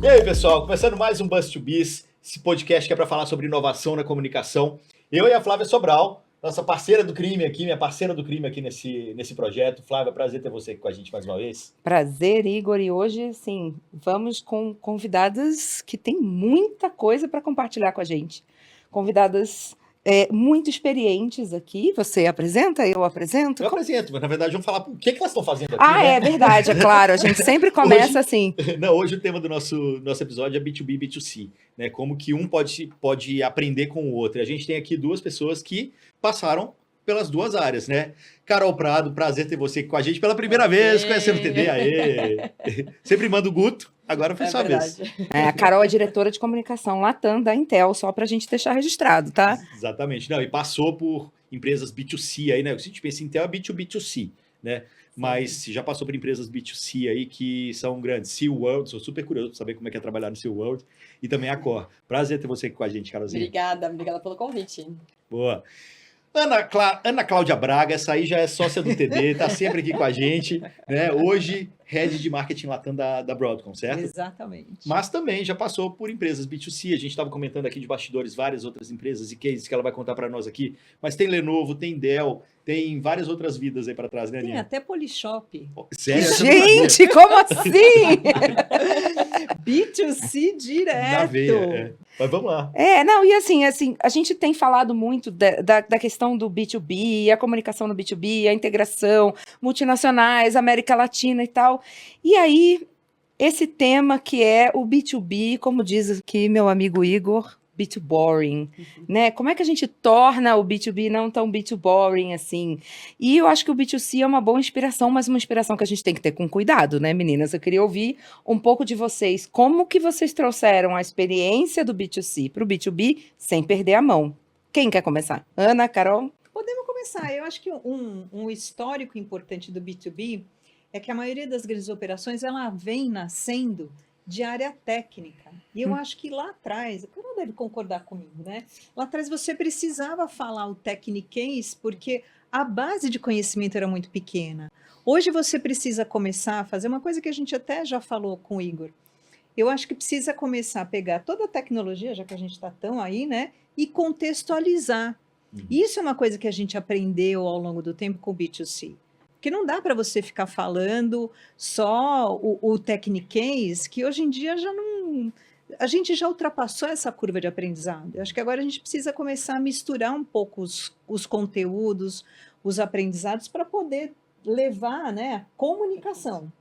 E aí, pessoal, começando mais um Buzz to Biz, esse podcast que é para falar sobre inovação na comunicação. Eu e a Flávia Sobral, nossa parceira do crime aqui, minha parceira do crime aqui nesse projeto. Flávia, prazer ter você aqui com a gente mais uma vez. Prazer, Igor. E hoje, sim, vamos com convidadas que têm muita coisa para compartilhar com a gente. Convidadas muito experientes aqui. Você apresenta? Eu apresento? Eu apresento, mas na verdade vamos falar o que elas estão fazendo aqui, Ah, né? é verdade, é claro. A gente sempre começa Hoje- assim. Não, hoje o tema do nosso episódio é B2B e B2C, né? Como que um pode aprender com o outro. E a gente tem aqui duas pessoas que passaram pelas duas áreas, né? Carol Prado, prazer ter você aqui com a gente pela primeira vez com a SMTD. Aê! Sempre manda o Guto, agora foi sua vez. A Carol é diretora de comunicação Latam da Intel, só para a gente deixar registrado, tá? Exatamente. Não, e passou por empresas B2C aí, né? Se a gente pensa em Intel é B2B2C, né? Mas já passou por empresas B2C aí que são grandes. Sea World, sou super curioso para saber como é que é trabalhar no Sea World. E também a Cor. Prazer ter você aqui com a gente, Carolzinha. Obrigada pelo convite. Boa. Ana Cláudia Braga, essa aí já é sócia do TD, tá sempre aqui com a gente, né? Hoje, Head de Marketing Latam da Broadcom, certo? Exatamente. Mas também já passou por empresas B2C, a gente estava comentando aqui de bastidores várias outras empresas e cases que ela vai contar para nós aqui, mas tem Lenovo, tem Dell, tem várias outras vidas aí para trás, né, Tem Aninha? até Polishop. Sério? Gente, como assim? B2C direto. Na veia, Mas vamos lá. Não, e assim, a gente tem falado muito da questão do B2B, a comunicação no B2B, a integração, multinacionais, América Latina e tal. E aí, esse tema que é o B2B, como diz aqui meu amigo Igor, B2 boring, né? Como é que a gente torna o B2B não tão B2 boring assim? E eu acho que o B2C é uma boa inspiração, mas uma inspiração que a gente tem que ter com cuidado, né, meninas? Eu queria ouvir um pouco de vocês. Como que vocês trouxeram a experiência do B2C para o B2B sem perder a mão? Quem quer começar? Ana, Carol? Podemos começar. Eu acho que um histórico importante do B2B é que a maioria das grandes operações ela vem nascendo de área técnica. E eu acho que lá atrás, a Carol deve concordar comigo, né? Lá atrás você precisava falar o techniquez porque a base de conhecimento era muito pequena. Hoje você precisa começar a fazer uma coisa que a gente até já falou com o Igor. Eu acho que precisa começar a pegar toda a tecnologia, já que a gente está tão aí, né? E contextualizar. Isso é uma coisa que a gente aprendeu ao longo do tempo com o B2C. Porque não dá para você ficar falando só o techniquez, que hoje em dia já não... A gente já ultrapassou essa curva de aprendizado. Eu acho que agora a gente precisa começar a misturar um pouco os conteúdos, os aprendizados, para poder levar, né, a comunicação.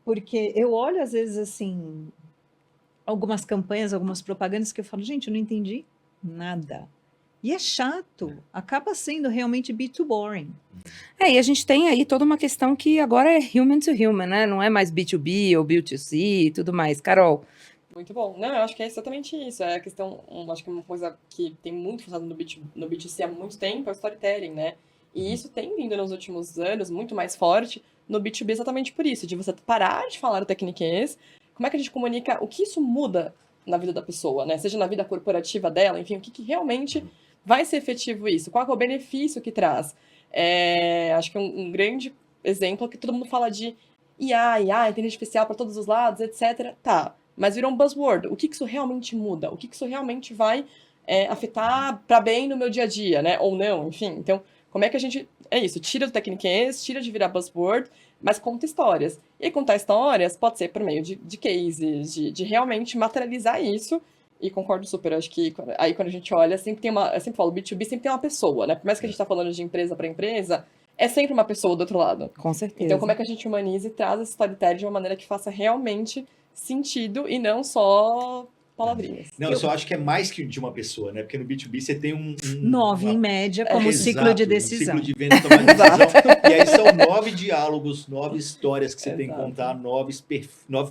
Porque eu olho, às vezes, assim, algumas campanhas, algumas propagandas que eu falo, gente, eu não entendi nada. E é chato, acaba sendo realmente B2 boring. E a gente tem aí toda uma questão que agora é human to human, né? Não é mais B2B ou B2C e tudo mais. Carol? Muito bom. Não, eu acho que é exatamente isso. É a questão, acho que uma coisa que tem muito funcionado no B2C há muito tempo é o storytelling, né? E isso tem vindo nos últimos anos muito mais forte no B2B exatamente por isso, de você parar de falar o techniquez, como é que a gente comunica, o que isso muda na vida da pessoa, né? Seja na vida corporativa dela, enfim, o que realmente vai ser efetivo isso? Qual é o benefício que traz? Acho que um grande exemplo é que todo mundo fala de IA, inteligência artificial para todos os lados, etc. Tá, mas virou um buzzword. O que isso realmente muda? O que isso realmente vai afetar para bem no meu dia a dia, né? Ou não, enfim. Então, como é que a gente... É isso, tira do techniquez, tira de virar buzzword, mas conta histórias. E contar histórias pode ser por meio de cases, de realmente materializar isso. E concordo super, acho que aí quando a gente olha, sempre tem eu sempre falo, B2B sempre tem uma pessoa, né? Por mais que a gente tá falando de empresa para empresa, é sempre uma pessoa do outro lado. Com certeza. Então, como é que a gente humaniza e traz esse storytelling de uma maneira que faça realmente sentido e não só palavrinhas. Não, eu só acho que é mais que de uma pessoa, né? Porque no B2B você tem 9 em média como ciclo de decisão. Um ciclo de venda e tomada de decisão. E aí são 9 diálogos, 9 histórias que você tem que contar, 9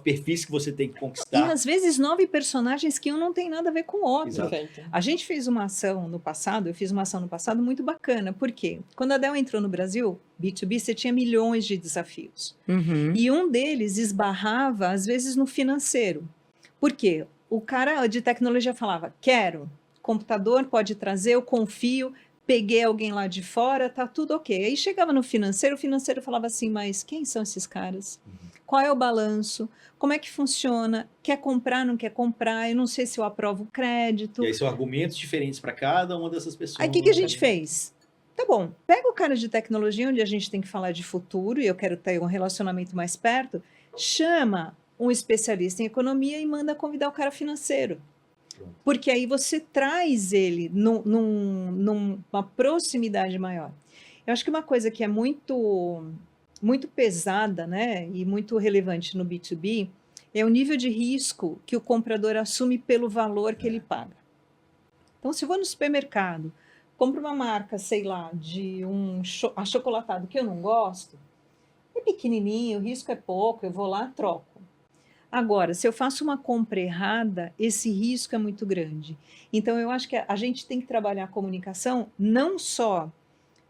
perfis que você tem que conquistar. E às vezes 9 personagens que um não tem nada a ver com o outro. Exato. A gente fez uma ação no passado, eu fiz uma ação no passado muito bacana. Por quê? Quando a Dell entrou no Brasil, B2B, você tinha milhões de desafios. E um deles esbarrava, às vezes, no financeiro. Por quê? O cara de tecnologia falava, quero, computador pode trazer, eu confio, peguei alguém lá de fora, tá tudo ok. Aí chegava no financeiro, o financeiro falava assim, mas quem são esses caras? qual é o balanço, como é que funciona, quer comprar, não quer comprar, eu não sei se eu aprovo o crédito. E aí são argumentos diferentes para cada uma dessas pessoas. Aí o que a gente fez? Tá bom, pega o cara de tecnologia, onde a gente tem que falar de futuro, e eu quero ter um relacionamento mais perto, chama um especialista em economia e manda convidar o cara financeiro. Porque aí você traz ele numa proximidade maior. Eu acho que uma coisa que é muito pesada, né, e muito relevante no B2B é o nível de risco que o comprador assume pelo valor que ele paga. Então, se eu vou no supermercado, compro uma marca, sei lá, de achocolatado que eu não gosto, é pequenininho, o risco é pouco, eu vou lá, troco. Agora, se eu faço uma compra errada, esse risco é muito grande. Então, eu acho que a gente tem que trabalhar a comunicação não só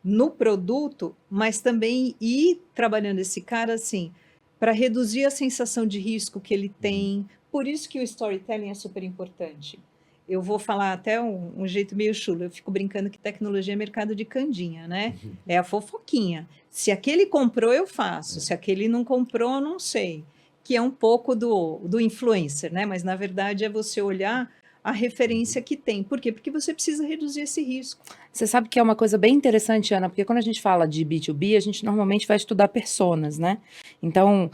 no produto, mas também ir trabalhando esse cara assim, para reduzir a sensação de risco que ele tem. Por isso que o storytelling é super importante. Eu vou falar até um jeito meio chulo, eu fico brincando que tecnologia é mercado de candinha, né? É a fofoquinha. Se aquele comprou, eu faço. Se aquele não comprou, eu não sei. Que é um pouco do influencer, né? Mas, na verdade, é você olhar a referência que tem. Por quê? Porque você precisa reduzir esse risco. Você sabe que é uma coisa bem interessante, Ana, porque quando a gente fala de B2B, a gente normalmente vai estudar personas, né? Então,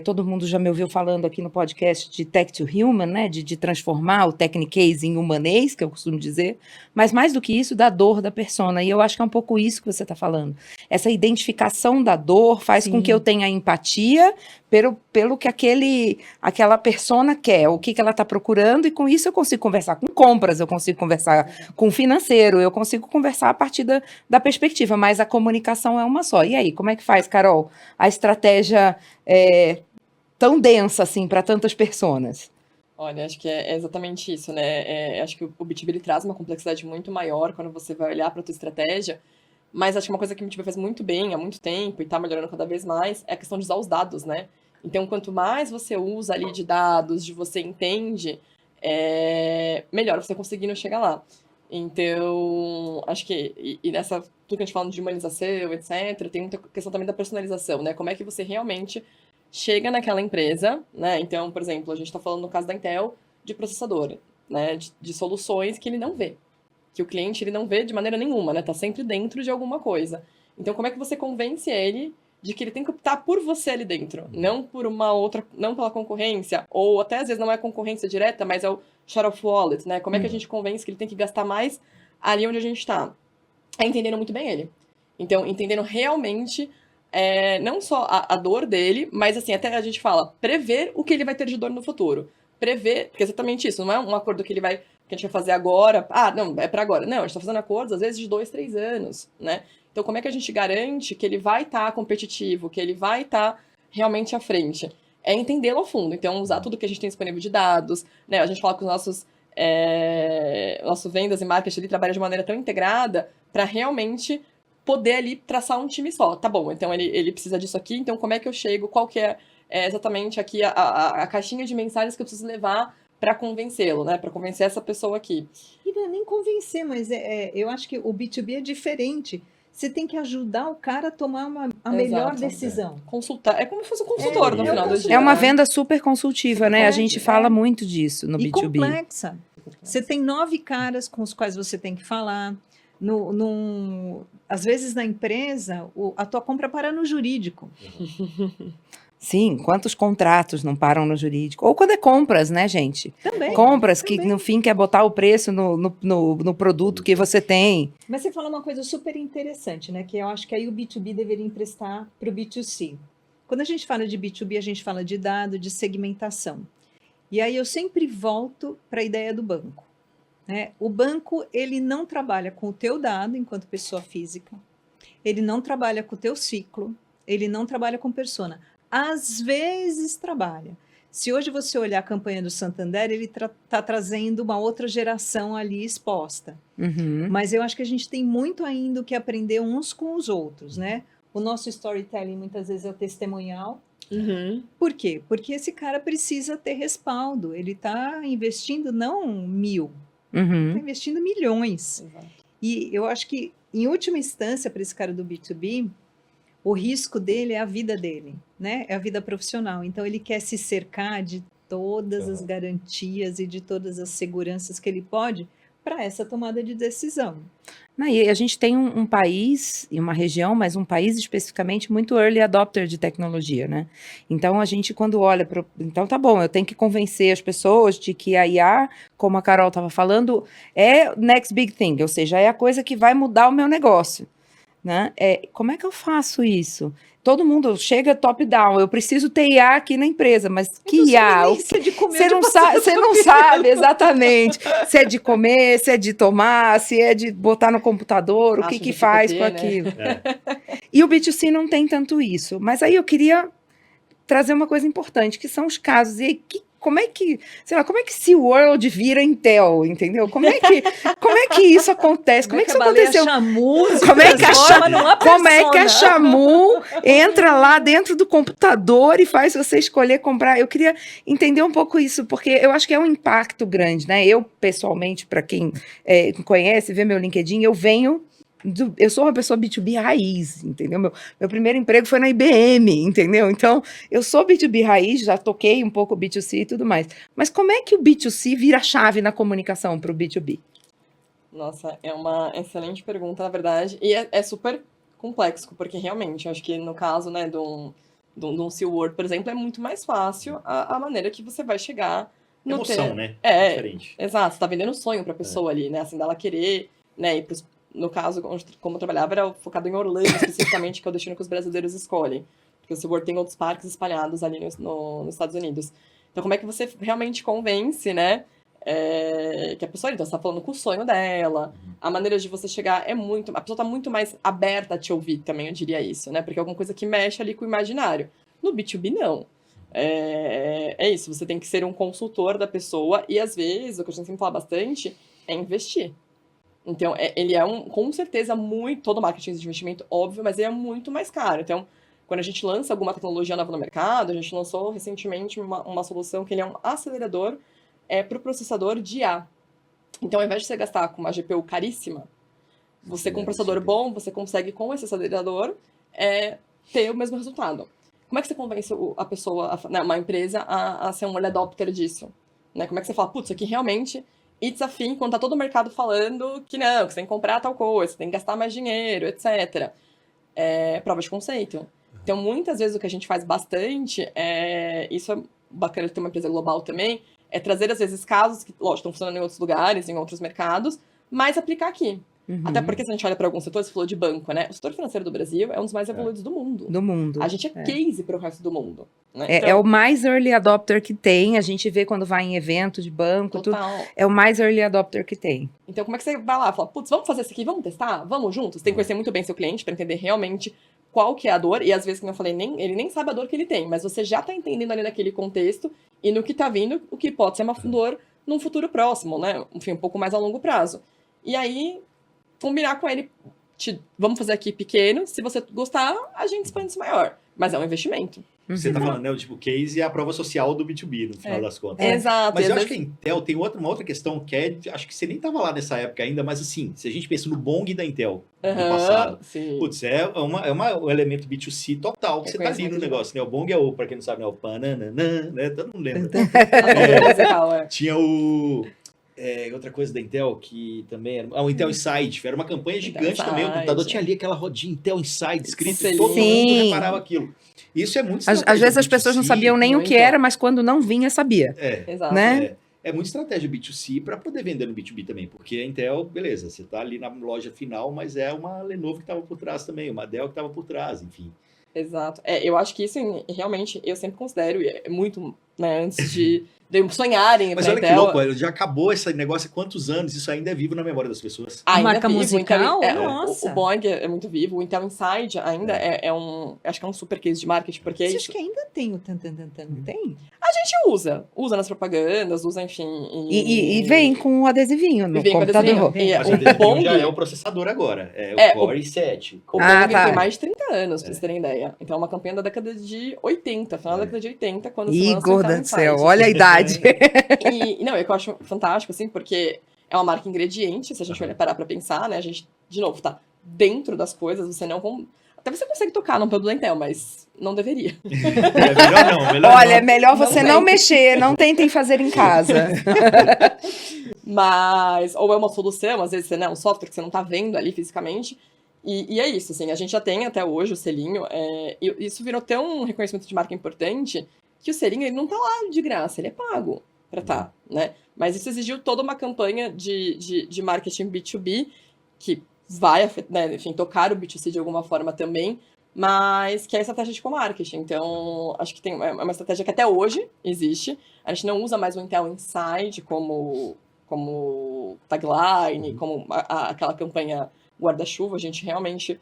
todo mundo já me ouviu falando aqui no podcast de Tech to Human, né? De transformar o Technicase em humanês, que eu costumo dizer, mas mais do que isso, da dor da persona. E eu acho que é um pouco isso que você está falando. Essa identificação da dor faz com que eu tenha empatia pelo que aquela persona quer, o que ela está procurando, e com isso eu consigo conversar com compras, eu consigo conversar com financeiro, eu consigo conversar a partir da perspectiva, mas a comunicação é uma só. E aí, como é que faz, Carol, a estratégia tão densa assim para tantas personas? Olha, acho que é exatamente isso, né? Acho que o B2B ele traz uma complexidade muito maior quando você vai olhar para a tua estratégia, mas acho que uma coisa que o B2B faz muito bem há muito tempo e está melhorando cada vez mais é a questão de usar os dados, né? Então, quanto mais você usa ali de dados, de você entende, melhor você conseguindo chegar lá. Então, acho que, e nessa, tudo que a gente fala de humanização, etc., tem muita questão também da personalização, né? Como é que você realmente chega naquela empresa, né? Então, por exemplo, a gente está falando no caso da Intel, de processador, né? De soluções que ele não vê, que o cliente ele não vê de maneira nenhuma, né? Tá sempre dentro de alguma coisa. Então, como é que você convence ele de que ele tem que optar por você ali dentro, não por uma outra, não pela concorrência, ou até às vezes não é concorrência direta, mas é o share of wallet, né? Como é que a gente convence que ele tem que gastar mais ali onde a gente está? Entendendo muito bem ele. Então, entendendo realmente não só a dor dele, mas assim, até a gente fala, prever o que ele vai ter de dor no futuro. Prever, porque é exatamente isso, não é um acordo que a gente vai fazer agora, não, é para agora. Não, a gente está fazendo acordos, às vezes, de 2, 3 anos, né? Então, como é que a gente garante que ele vai estar competitivo, que ele vai estar realmente à frente? É entendê-lo a fundo. Então, usar tudo que a gente tem disponível de dados, né? A gente fala que os nossos vendas e marketing ali trabalham de maneira tão integrada para realmente poder ali traçar um time só. Tá bom, então ele precisa disso aqui, então como é que eu chego? Qual que é exatamente aqui a caixinha de mensagens que eu preciso levar para convencê-lo, né? Para convencer essa pessoa aqui. E não é nem convencer, mas eu acho que o B2B é diferente. Você tem que ajudar o cara a tomar a melhor decisão. Consultar. É como se fosse um consultor no final do dia. É uma venda super consultiva, né? A gente fala muito disso no B2B. E complexa. Você tem 9 caras com os quais você tem que falar. Às vezes, na empresa, a tua compra para no jurídico. Sim, quantos contratos não param no jurídico? Ou quando é compras, né, gente? Também. Compras que, no fim, quer botar o preço no produto que você tem. Mas você falou uma coisa super interessante, né? Que eu acho que aí o B2B deveria emprestar para o B2C. Quando a gente fala de B2B, a gente fala de dado, de segmentação. E aí eu sempre volto para a ideia do banco. Né? O banco, ele não trabalha com o teu dado enquanto pessoa física. Ele não trabalha com o teu ciclo. Ele não trabalha com persona. Às vezes trabalha. Se hoje você olhar a campanha do Santander, ele está trazendo uma outra geração ali exposta. Uhum. Mas eu acho que a gente tem muito ainda o que aprender uns com os outros, né? O nosso storytelling muitas vezes é o testemunhal. Uhum. Por quê? Porque esse cara precisa ter respaldo. Ele está investindo não 1.000, está investindo milhões. Exato. E eu acho que, em última instância, para esse cara do B2B, o risco dele é a vida dele, né? É a vida profissional. Então, ele quer se cercar de todas as garantias e de todas as seguranças que ele pode para essa tomada de decisão. E a gente tem um país e uma região, mas um país especificamente muito early adopter de tecnologia, né? Então a gente quando olha para, então tá bom, eu tenho que convencer as pessoas de que a IA, como a Carol estava falando, é next big thing, ou seja, é a coisa que vai mudar o meu negócio, né? Como é que eu faço isso? Todo mundo chega top-down, eu preciso ter IA aqui na empresa, mas que IA? Você não sabe exatamente se é de comer, se é de tomar, se é de botar no computador, o que faz com aquilo. E o B2C não tem tanto isso. Mas aí eu queria trazer uma coisa importante, que são os casos. E aí, como é que SeaWorld vira Intel, entendeu? Como é que isso acontece? Como é que isso aconteceu? Como é que a Shamu entra lá dentro do computador e faz você escolher comprar? Eu queria entender um pouco isso, porque eu acho que é um impacto grande, né? Eu, pessoalmente, para quem conhece, vê meu LinkedIn, eu sou uma pessoa B2B raiz, entendeu? Meu primeiro emprego foi na IBM, entendeu? Então, eu sou B2B raiz, já toquei um pouco B2C e tudo mais. Mas como é que o B2C vira chave na comunicação para o B2B? Nossa, é uma excelente pergunta, na verdade, e é super complexo, porque realmente, eu acho que no caso, né, de um SeaWorld, por exemplo, é muito mais fácil a maneira que você vai chegar no emoção, né? É, diferente. Exato, você tá vendendo um sonho pra pessoa ali, né, assim, dela querer, né, no caso, como eu trabalhava, era focado em Orlando, especificamente, que é o destino que os brasileiros escolhem. Porque o SeaWorld tem outros parques espalhados ali nos Estados Unidos. Então, como é que você realmente convence, né, que a pessoa, então, você tá falando com o sonho dela, a maneira de você chegar a pessoa tá muito mais aberta a te ouvir também, eu diria isso, né, porque é alguma coisa que mexe ali com o imaginário. No B2B, não. É isso, você tem que ser um consultor da pessoa e, às vezes, o que eu sempre falo bastante é investir. Então, ele é com certeza, todo marketing de investimento, óbvio, mas ele é muito mais caro. Então, quando a gente lança alguma tecnologia nova no mercado, a gente lançou recentemente uma solução que ele é um acelerador para o processador de IA. Então, ao invés de você gastar com uma GPU caríssima, você com um processador bom, você consegue, com esse acelerador, ter o mesmo resultado. Como é que você convence a pessoa, uma empresa, a ser um early adopter disso? Né? Como é que você fala, putz, isso aqui realmente... E desafio, quando tá todo o mercado falando que não, que você tem que comprar tal coisa, você tem que gastar mais dinheiro, etc. Prova de conceito. Então, muitas vezes o que a gente faz bastante, isso é bacana de ter uma empresa global também, é trazer, às vezes, casos que, lógico, estão funcionando em outros lugares, em outros mercados, mas aplicar aqui. Até porque, se a gente olha para alguns setores, você falou de banco, né? O setor financeiro do Brasil é um dos mais evoluídos do mundo. A gente é case para o resto do mundo. Né? É o mais early adopter que tem. A gente vê quando vai em evento de banco, tudo. É o mais early adopter que tem. Então, como é que você vai lá e fala, putz, vamos fazer isso aqui, vamos testar? Vamos juntos? Você tem que conhecer muito bem seu cliente para entender realmente qual que é a dor. E às vezes, como eu falei, ele nem sabe a dor que ele tem, mas você já está entendendo ali naquele contexto e no que está vindo, o que pode ser uma dor num futuro próximo, né? Enfim, um pouco mais a longo prazo. E aí, combinar com ele, vamos fazer aqui pequeno, se você gostar, a gente expande isso maior. Mas é um investimento. Você tá falando, né, o tipo case é a prova social do B2B, no final das contas. Exato. Mas eu acho que a Intel tem uma outra questão que acho que você nem tava lá nessa época ainda, mas assim, se a gente pensa no Bong da Intel do passado, putz, um elemento B2C total, que você tá ali no negócio, né? O Bong pra quem não sabe, né, o pananã, né? Todo mundo lembra. Tinha outra coisa da Intel que também era... o Intel Inside, era uma campanha gigante também, o computador tinha ali aquela rodinha Intel Inside escrito e todo mundo reparava aquilo. Isso é muito estratégia. Às vezes as pessoas não sabiam nem o que era, mas quando não vinha, sabia. Exato. Né? É muita estratégia B2C para poder vender no B2B também, porque a Intel, beleza, você tá ali na loja final, mas é uma Lenovo que estava por trás também, uma Dell que estava por trás, enfim. Exato. Eu acho que isso, realmente, eu sempre considero, muito, né, antes de sonharem. Mas olha que louco, já acabou esse negócio há quantos anos, isso ainda é vivo na memória das pessoas. A marca musical? Nossa. O Boeing é muito vivo, o Intel Inside ainda acho que é um super case de marketing, porque... Você acha que ainda tem o tan-tan-tan-tan, não tem? A gente usa nas propagandas, usa, enfim... E vem com o adesivinho no computador. Mas o adesivinho já é o processador agora, o Core i7. O Boeing tem mais de 30 anos, pra vocês terem ideia. Então é uma campanha da década de 80, final da década de 80, quando se lança o Intel Inside. Olha a idade. Não, eu acho fantástico, assim, porque é uma marca ingrediente, se a gente olhar parar pra pensar, né? A gente, de novo, tá dentro das coisas, você não... Talvez você consiga tocar num produto da Intel, mas não deveria. É melhor não, melhor Olha, é não. melhor você não tem. mexer, não tentem fazer em casa. Mas, ou é uma solução, às vezes, né, um software que você não tá vendo ali fisicamente. E é isso, assim, a gente já tem até hoje o selinho, e isso virou tão um reconhecimento de marca importante que o selinho, ele não tá lá de graça, ele é pago pra tá, né? Mas isso exigiu toda uma campanha de marketing B2B, que vai, né, enfim, tocar o B2C de alguma forma também, mas que é a estratégia de co-marketing. Então, acho que é uma estratégia que até hoje existe. A gente não usa mais o Intel Inside como tagline, como aquela campanha guarda-chuva. A gente realmente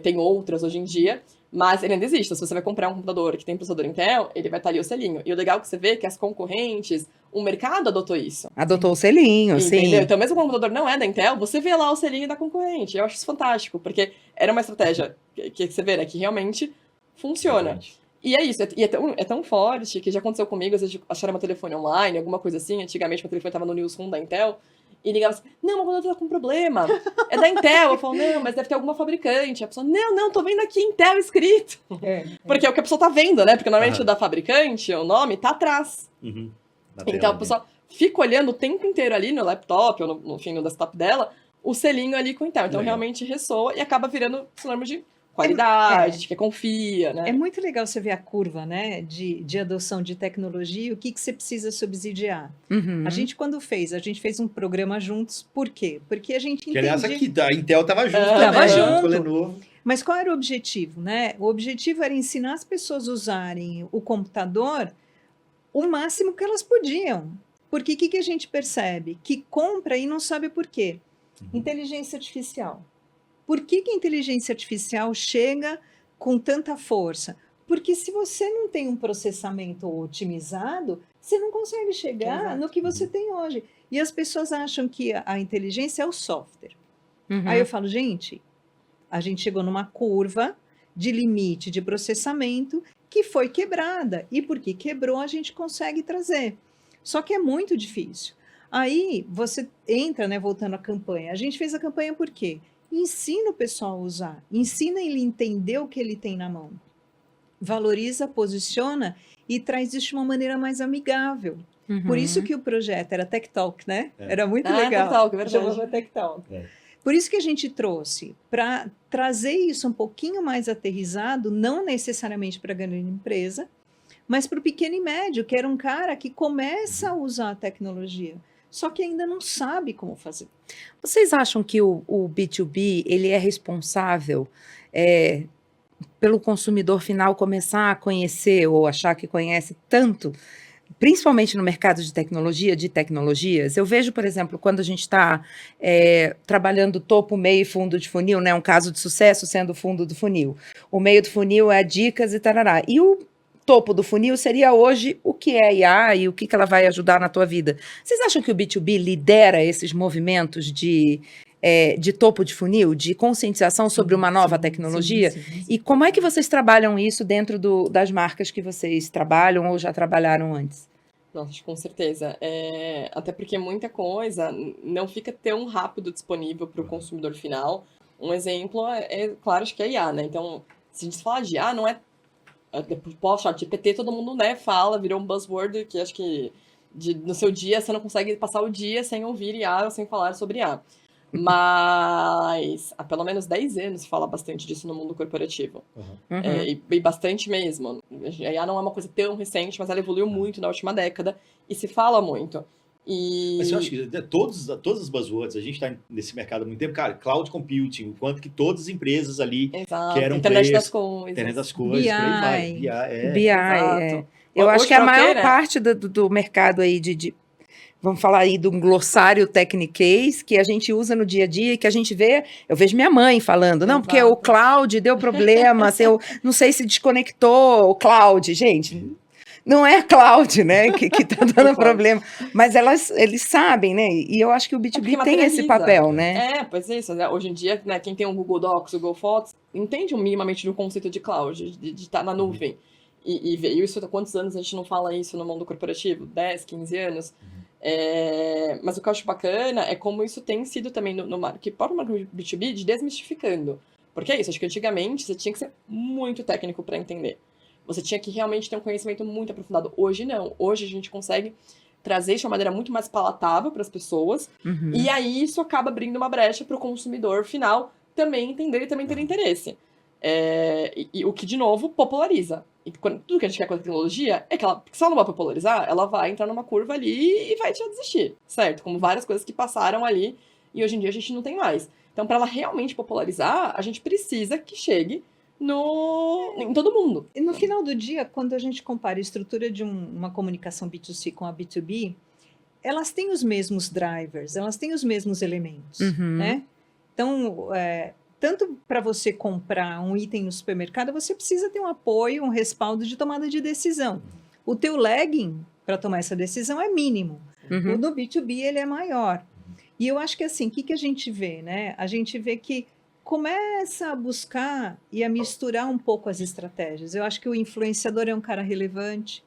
tem outras hoje em dia, mas ele ainda existe. Se você vai comprar um computador que tem processador Intel, ele vai estar ali o selinho. E o legal é que você vê que as concorrentes, o mercado adotou isso. Adotou o selinho, Entendeu? sim. Então, mesmo que o computador não é da Intel, você vê lá o selinho da concorrente. Eu acho isso fantástico, porque era uma estratégia que você vê, né, que realmente funciona. Exatamente. E é isso, é tão forte que já aconteceu comigo, às vezes acharam meu telefone online, alguma coisa assim. Antigamente meu telefone estava no newsroom da Intel, e ligava assim, não, meu computador tá com problema, é da Intel. Eu falo, não, mas deve ter alguma fabricante. A pessoa, não, tô vendo aqui Intel escrito. Porque é o que a pessoa tá vendo, né? Porque normalmente o da fabricante, o nome, tá atrás. Uhum. Na Então tela, a pessoa fica olhando o tempo inteiro ali no laptop, ou no desktop dela, o selinho ali com Intel. Então Legal. realmente ressoa e acaba virando sinônimo de qualidade, de que confia, né? É muito legal você ver a curva, né, de adoção de tecnologia e o que você precisa subsidiar. Uhum. A gente, quando a gente fez um programa juntos, por quê? Porque a gente Que aliás entendia... aqui, a Intel tava junto Tava também, junto. com o Lenovo. Mas qual era o objetivo, né? O objetivo era ensinar as pessoas a usarem o computador o máximo que elas podiam. Porque o que a gente percebe? Que compra e não sabe por quê. Inteligência artificial. Por que a inteligência artificial chega com tanta força? Porque se você não tem um processamento otimizado, você não consegue chegar Exato. no que você tem hoje. E as pessoas acham que a inteligência é o software. Uhum. Aí eu falo, gente, a gente chegou numa curva de limite de processamento que foi quebrada. E porque quebrou, a gente consegue trazer. Só que é muito difícil. Aí você entra, né, voltando à campanha. A gente fez a campanha por quê? Ensina o pessoal a usar. Ensina ele a entender o que ele tem na mão. Valoriza, posiciona e traz isso de uma maneira mais amigável. Uhum. Por isso que o projeto era Tech Talk, né? É. Era muito Ah, legal. Tech Talk, é verdade. Chamava Tech Talk. É. Por isso que a gente trouxe, para trazer isso um pouquinho mais aterrizado, não necessariamente para a grande empresa, mas para o pequeno e médio, que era um cara que começa a usar a tecnologia, só que ainda não sabe como fazer. Vocês acham que o B2B ele é responsável pelo consumidor final começar a conhecer ou achar que conhece tanto, principalmente no mercado de tecnologias? Eu vejo, por exemplo, quando a gente está trabalhando topo, meio e fundo de funil, né, um caso de sucesso sendo o fundo do funil. O meio do funil é dicas e tarará. E o topo do funil seria hoje o que é IA e o que ela vai ajudar na tua vida. Vocês acham que o B2B lidera esses movimentos de topo de funil, de conscientização sobre uma nova tecnologia? Sim. E como é que vocês trabalham isso dentro das marcas que vocês trabalham ou já trabalharam antes? Nossa, com certeza. Até porque muita coisa não fica tão rápido disponível para o consumidor final. Um exemplo claro, acho que é a IA, né? Então, se a gente fala de IA, não é poxa, GPT todo mundo, né, fala, virou um buzzword que acho que no seu dia você não consegue passar o dia sem ouvir IA ou sem falar sobre IA. Mas há pelo menos 10 anos se fala bastante disso no mundo corporativo. Uhum. E bastante mesmo. A IA não é uma coisa tão recente, mas ela evoluiu muito na última década e se fala muito. Mas eu acho que todas as buzzwords, a gente está nesse mercado há muito tempo, cara, cloud computing, o quanto que todas as empresas ali Exato. que eram Internet players, das coisas. internet das coisas, BI. por aí vai. BI, exato. Eu Hoje acho que a pra quê, maior né? parte do mercado aí vamos falar aí de um glossário techniquez que a gente usa no dia a dia e que a gente vê, eu vejo minha mãe falando, não, porque o Exato. cloud deu problema, eu não sei se desconectou o cloud, gente. Não é a cloud, né, que tá dando problema, mas eles sabem, né, e eu acho que o B2B porque tem esse materializa. papel, né. Pois é isso. Né? Hoje em dia, né, quem tem um Google Docs, o Google Fotos, entende minimamente do conceito de cloud, de estar na nuvem. E veio isso há quantos anos a gente não fala isso no mundo corporativo? 10, 15 anos? Mas o que eu acho bacana é como isso tem sido também no próprio marketing B2B de desmistificando. Porque é isso, acho que antigamente você tinha que ser muito técnico para entender. Você tinha que realmente ter um conhecimento muito aprofundado. Hoje não. Hoje a gente consegue trazer isso de uma maneira muito mais palatável para as pessoas. Uhum. E aí isso acaba abrindo uma brecha para o consumidor final também entender e também ter interesse. E o que, de novo, populariza. E tudo que a gente quer com a tecnologia é que se ela não vai popularizar, ela vai entrar numa curva ali e vai te desistir, certo? Como várias coisas que passaram ali e hoje em dia a gente não tem mais. Então, para ela realmente popularizar, a gente precisa que chegue em todo mundo. E no final do dia, quando a gente compara a estrutura de uma comunicação B2C com a B2B, elas têm os mesmos drivers, elas têm os mesmos elementos, né? Então, tanto para você comprar um item no supermercado, você precisa ter um apoio, um respaldo de tomada de decisão. O teu lagging para tomar essa decisão é mínimo. Uhum. O do B2B, ele é maior. E eu acho que assim, o que a gente vê, né? A gente vê que começa a buscar e a misturar um pouco as estratégias. Eu acho que o influenciador é um cara relevante,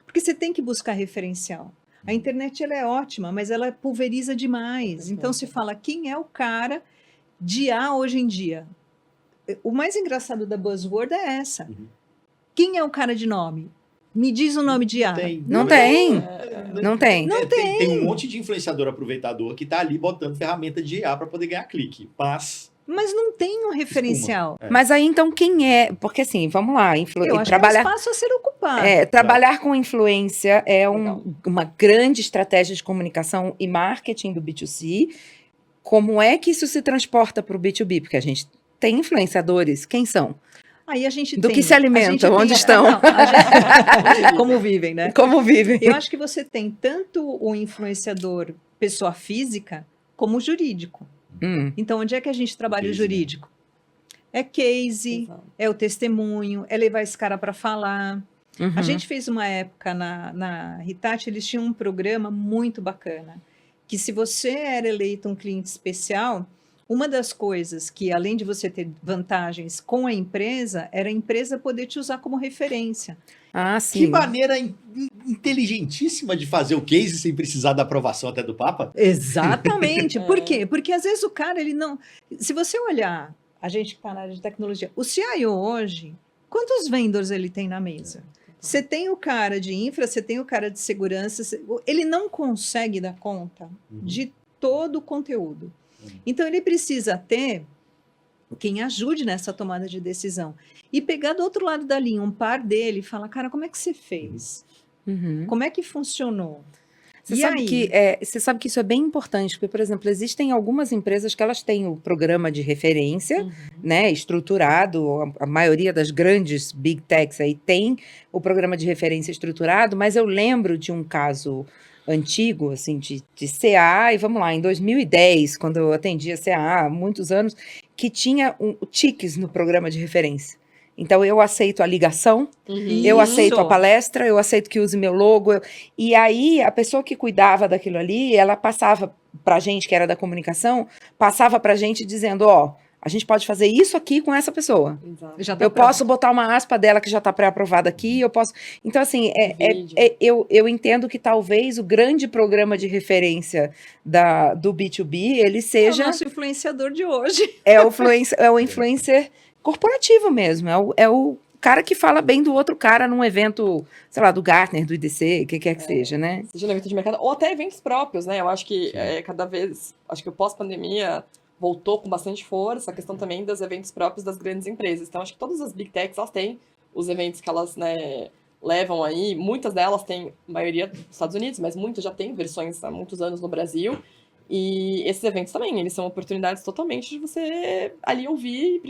porque você tem que buscar referencial. A internet ela é ótima, mas ela pulveriza demais. Então se fala quem é o cara de A hoje em dia. O mais engraçado da buzzword é essa. Quem é o cara de nome? Me diz o nome de A. Não tem. Não tem. Tem um monte de influenciador aproveitador que tá ali botando ferramenta de IA para poder ganhar clique. Mas não tem um referencial. Mas aí, então, quem é? Porque, assim, vamos lá. Eu acho que é um espaço a ser ocupado. Trabalhar com influência é uma grande estratégia de comunicação e marketing do B2C. Como é que isso se transporta para o B2B? Porque a gente tem influenciadores. Quem são? Aí a gente do que se alimentam? Onde estão? Como vivem, né? Como vivem. Eu acho que você tem tanto o influenciador pessoa física como o jurídico. Então, onde é que a gente trabalha o jurídico? É case, é o testemunho, é levar esse cara para falar. A gente fez uma época na Hitachi, eles tinham um programa muito bacana, que se você era eleito um cliente especial, uma das coisas que, além de você ter vantagens com a empresa, era a empresa poder te usar como referência. Ah, sim. Que maneira inteligentíssima de fazer o case sem precisar da aprovação até do Papa. Exatamente. Por quê? Porque às vezes o cara, ele não... Se você olhar, a gente que está na área de tecnologia, o CIO hoje, quantos vendors ele tem na mesa? Você tem o cara de infra, você tem o cara de segurança, ele não consegue dar conta de todo o conteúdo. Então, ele precisa ter quem ajude nessa tomada de decisão. E pegar do outro lado da linha um par dele e falar, cara, como é que você fez? Como é que funcionou? Você sabe que isso é bem importante, porque, por exemplo, existem algumas empresas que elas têm o programa de referência, né, estruturado, a maioria das grandes big techs aí tem o programa de referência estruturado, mas eu lembro de um caso antigo, assim, de CA, e vamos lá, em 2010, quando eu atendi a CA, há muitos anos, que tinha tiques no programa de referência. Então, eu aceito a ligação, eu aceito a palestra, eu aceito que use meu logo. E aí, a pessoa que cuidava daquilo ali, ela passava para a gente, que era da comunicação, passava para a gente dizendo, a gente pode fazer isso aqui com essa pessoa. Eu posso botar uma aspa dela que já está pré-aprovada aqui, eu posso... Então, assim, eu entendo que talvez o grande programa de referência do B2B, ele seja... É o nosso influenciador de hoje. É o influencer corporativo mesmo, é o cara que fala bem do outro cara num evento, sei lá, do Gartner, do IDC, o que quer que seja, né? Seja no evento de mercado, ou até eventos próprios, né? Eu acho que cada vez, acho que o pós-pandemia voltou com bastante força, a questão também dos eventos próprios das grandes empresas. Então, acho que todas as big techs, elas têm os eventos que elas, né, levam aí, muitas delas têm, a maioria dos Estados Unidos, mas muitas já têm versões há muitos anos no Brasil. E esses eventos também, eles são oportunidades totalmente de você ali ouvir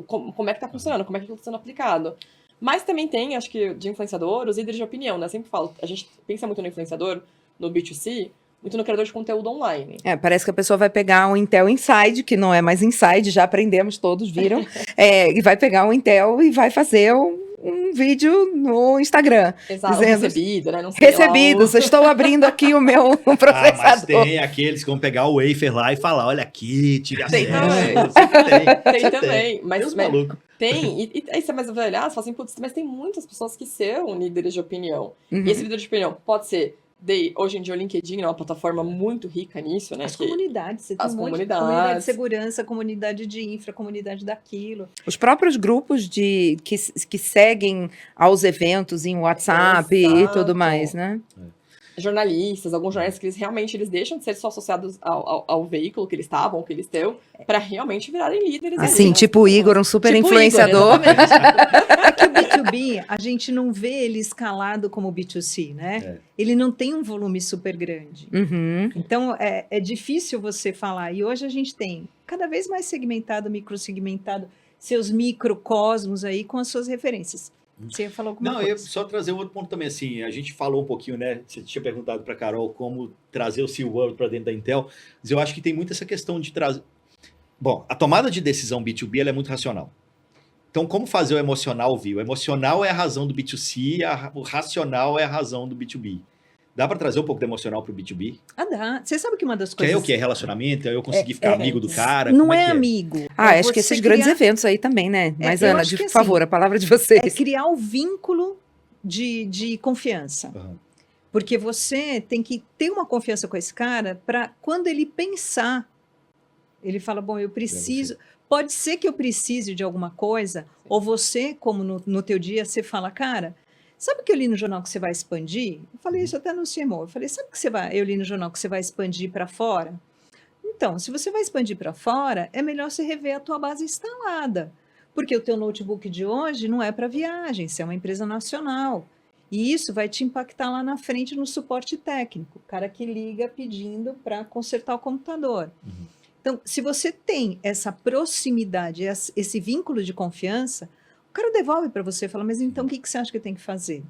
como é que está funcionando, como é que está sendo aplicado. Mas também tem, acho que, de influenciador, os líderes de opinião, né? Eu sempre falo, a gente pensa muito no influenciador, no B2C, muito no criador de conteúdo online. Parece que a pessoa vai pegar um Intel Inside, que não é mais Inside, já aprendemos, todos viram, e vai pegar um Intel e vai fazer um vídeo no Instagram. Exato, dizendo, recebido, né? Não sei recebidos, estou abrindo aqui o meu processador. Mas tem aqueles que vão pegar o wafer lá e falar, olha aqui, tira Tem acesso. Tem também. Mas maluco. tem, e aí você vai olhar, você fala assim, putz, mas tem muitas pessoas que são líderes de opinião. E esse líder de opinião pode ser hoje em dia o LinkedIn é uma plataforma muito rica nisso, né? As comunidades, você tem as um monte de comunidades. comunidade de segurança, comunidade de infra, comunidade daquilo. Os próprios grupos que seguem aos eventos em WhatsApp e Exato. tudo mais, né? Jornalistas, alguns jornalistas que eles deixam de ser só associados ao veículo que eles estavam, que eles estão, para realmente virarem líderes. Assim, ali, tipo o Igor, um super Tipo o influenciador. Igor, exatamente. É que o B2B, a gente não vê ele escalado como o B2C, né? Ele não tem um volume super grande. Uhum. Então, é difícil você falar. E hoje a gente tem cada vez mais segmentado, microsegmentado, seus microcosmos aí com as suas referências. Você ia falar alguma Não, eu ia coisa? só trazer um outro ponto também, assim, a gente falou um pouquinho, né, você tinha perguntado para Carol como trazer o C-World para dentro da Intel, mas eu acho que tem muito essa questão de trazer... Bom, a tomada de decisão B2B, ela é muito racional. Então, como fazer o emocional vir? O emocional é a razão do B2C, o racional é a razão do B2B. Dá para trazer um pouco do emocional para o B2B? Ah, dá. Você sabe que uma das Que é coisas... o que? É relacionamento? É eu conseguir ficar amigo do cara? Não Como é que amigo. Ah, é acho que você esses grandes criar- eventos aí também, né? Mas, eu Ana, acho que por assim, favor, a palavra de É vocês. criar o vínculo de confiança. Aham. Porque você tem que ter uma confiança com esse cara para quando ele pensar, ele fala, bom, eu preciso... Pode ser que eu precise de alguma coisa, ou você, como no teu dia, você fala, cara, sabe o que eu li no jornal que você vai expandir? Eu falei isso até no CMO. Eu falei, sabe o que eu li no jornal que você vai expandir para fora? Então, se você vai expandir para fora, é melhor você rever a tua base instalada. Porque o teu notebook de hoje não é para viagem, você é uma empresa nacional. E isso vai te impactar lá na frente no suporte técnico, o cara que liga pedindo para consertar o computador. Uhum. Então, se você tem essa proximidade, esse vínculo de confiança, o cara devolve para você e fala, mas então o que você acha que eu tenho que fazer?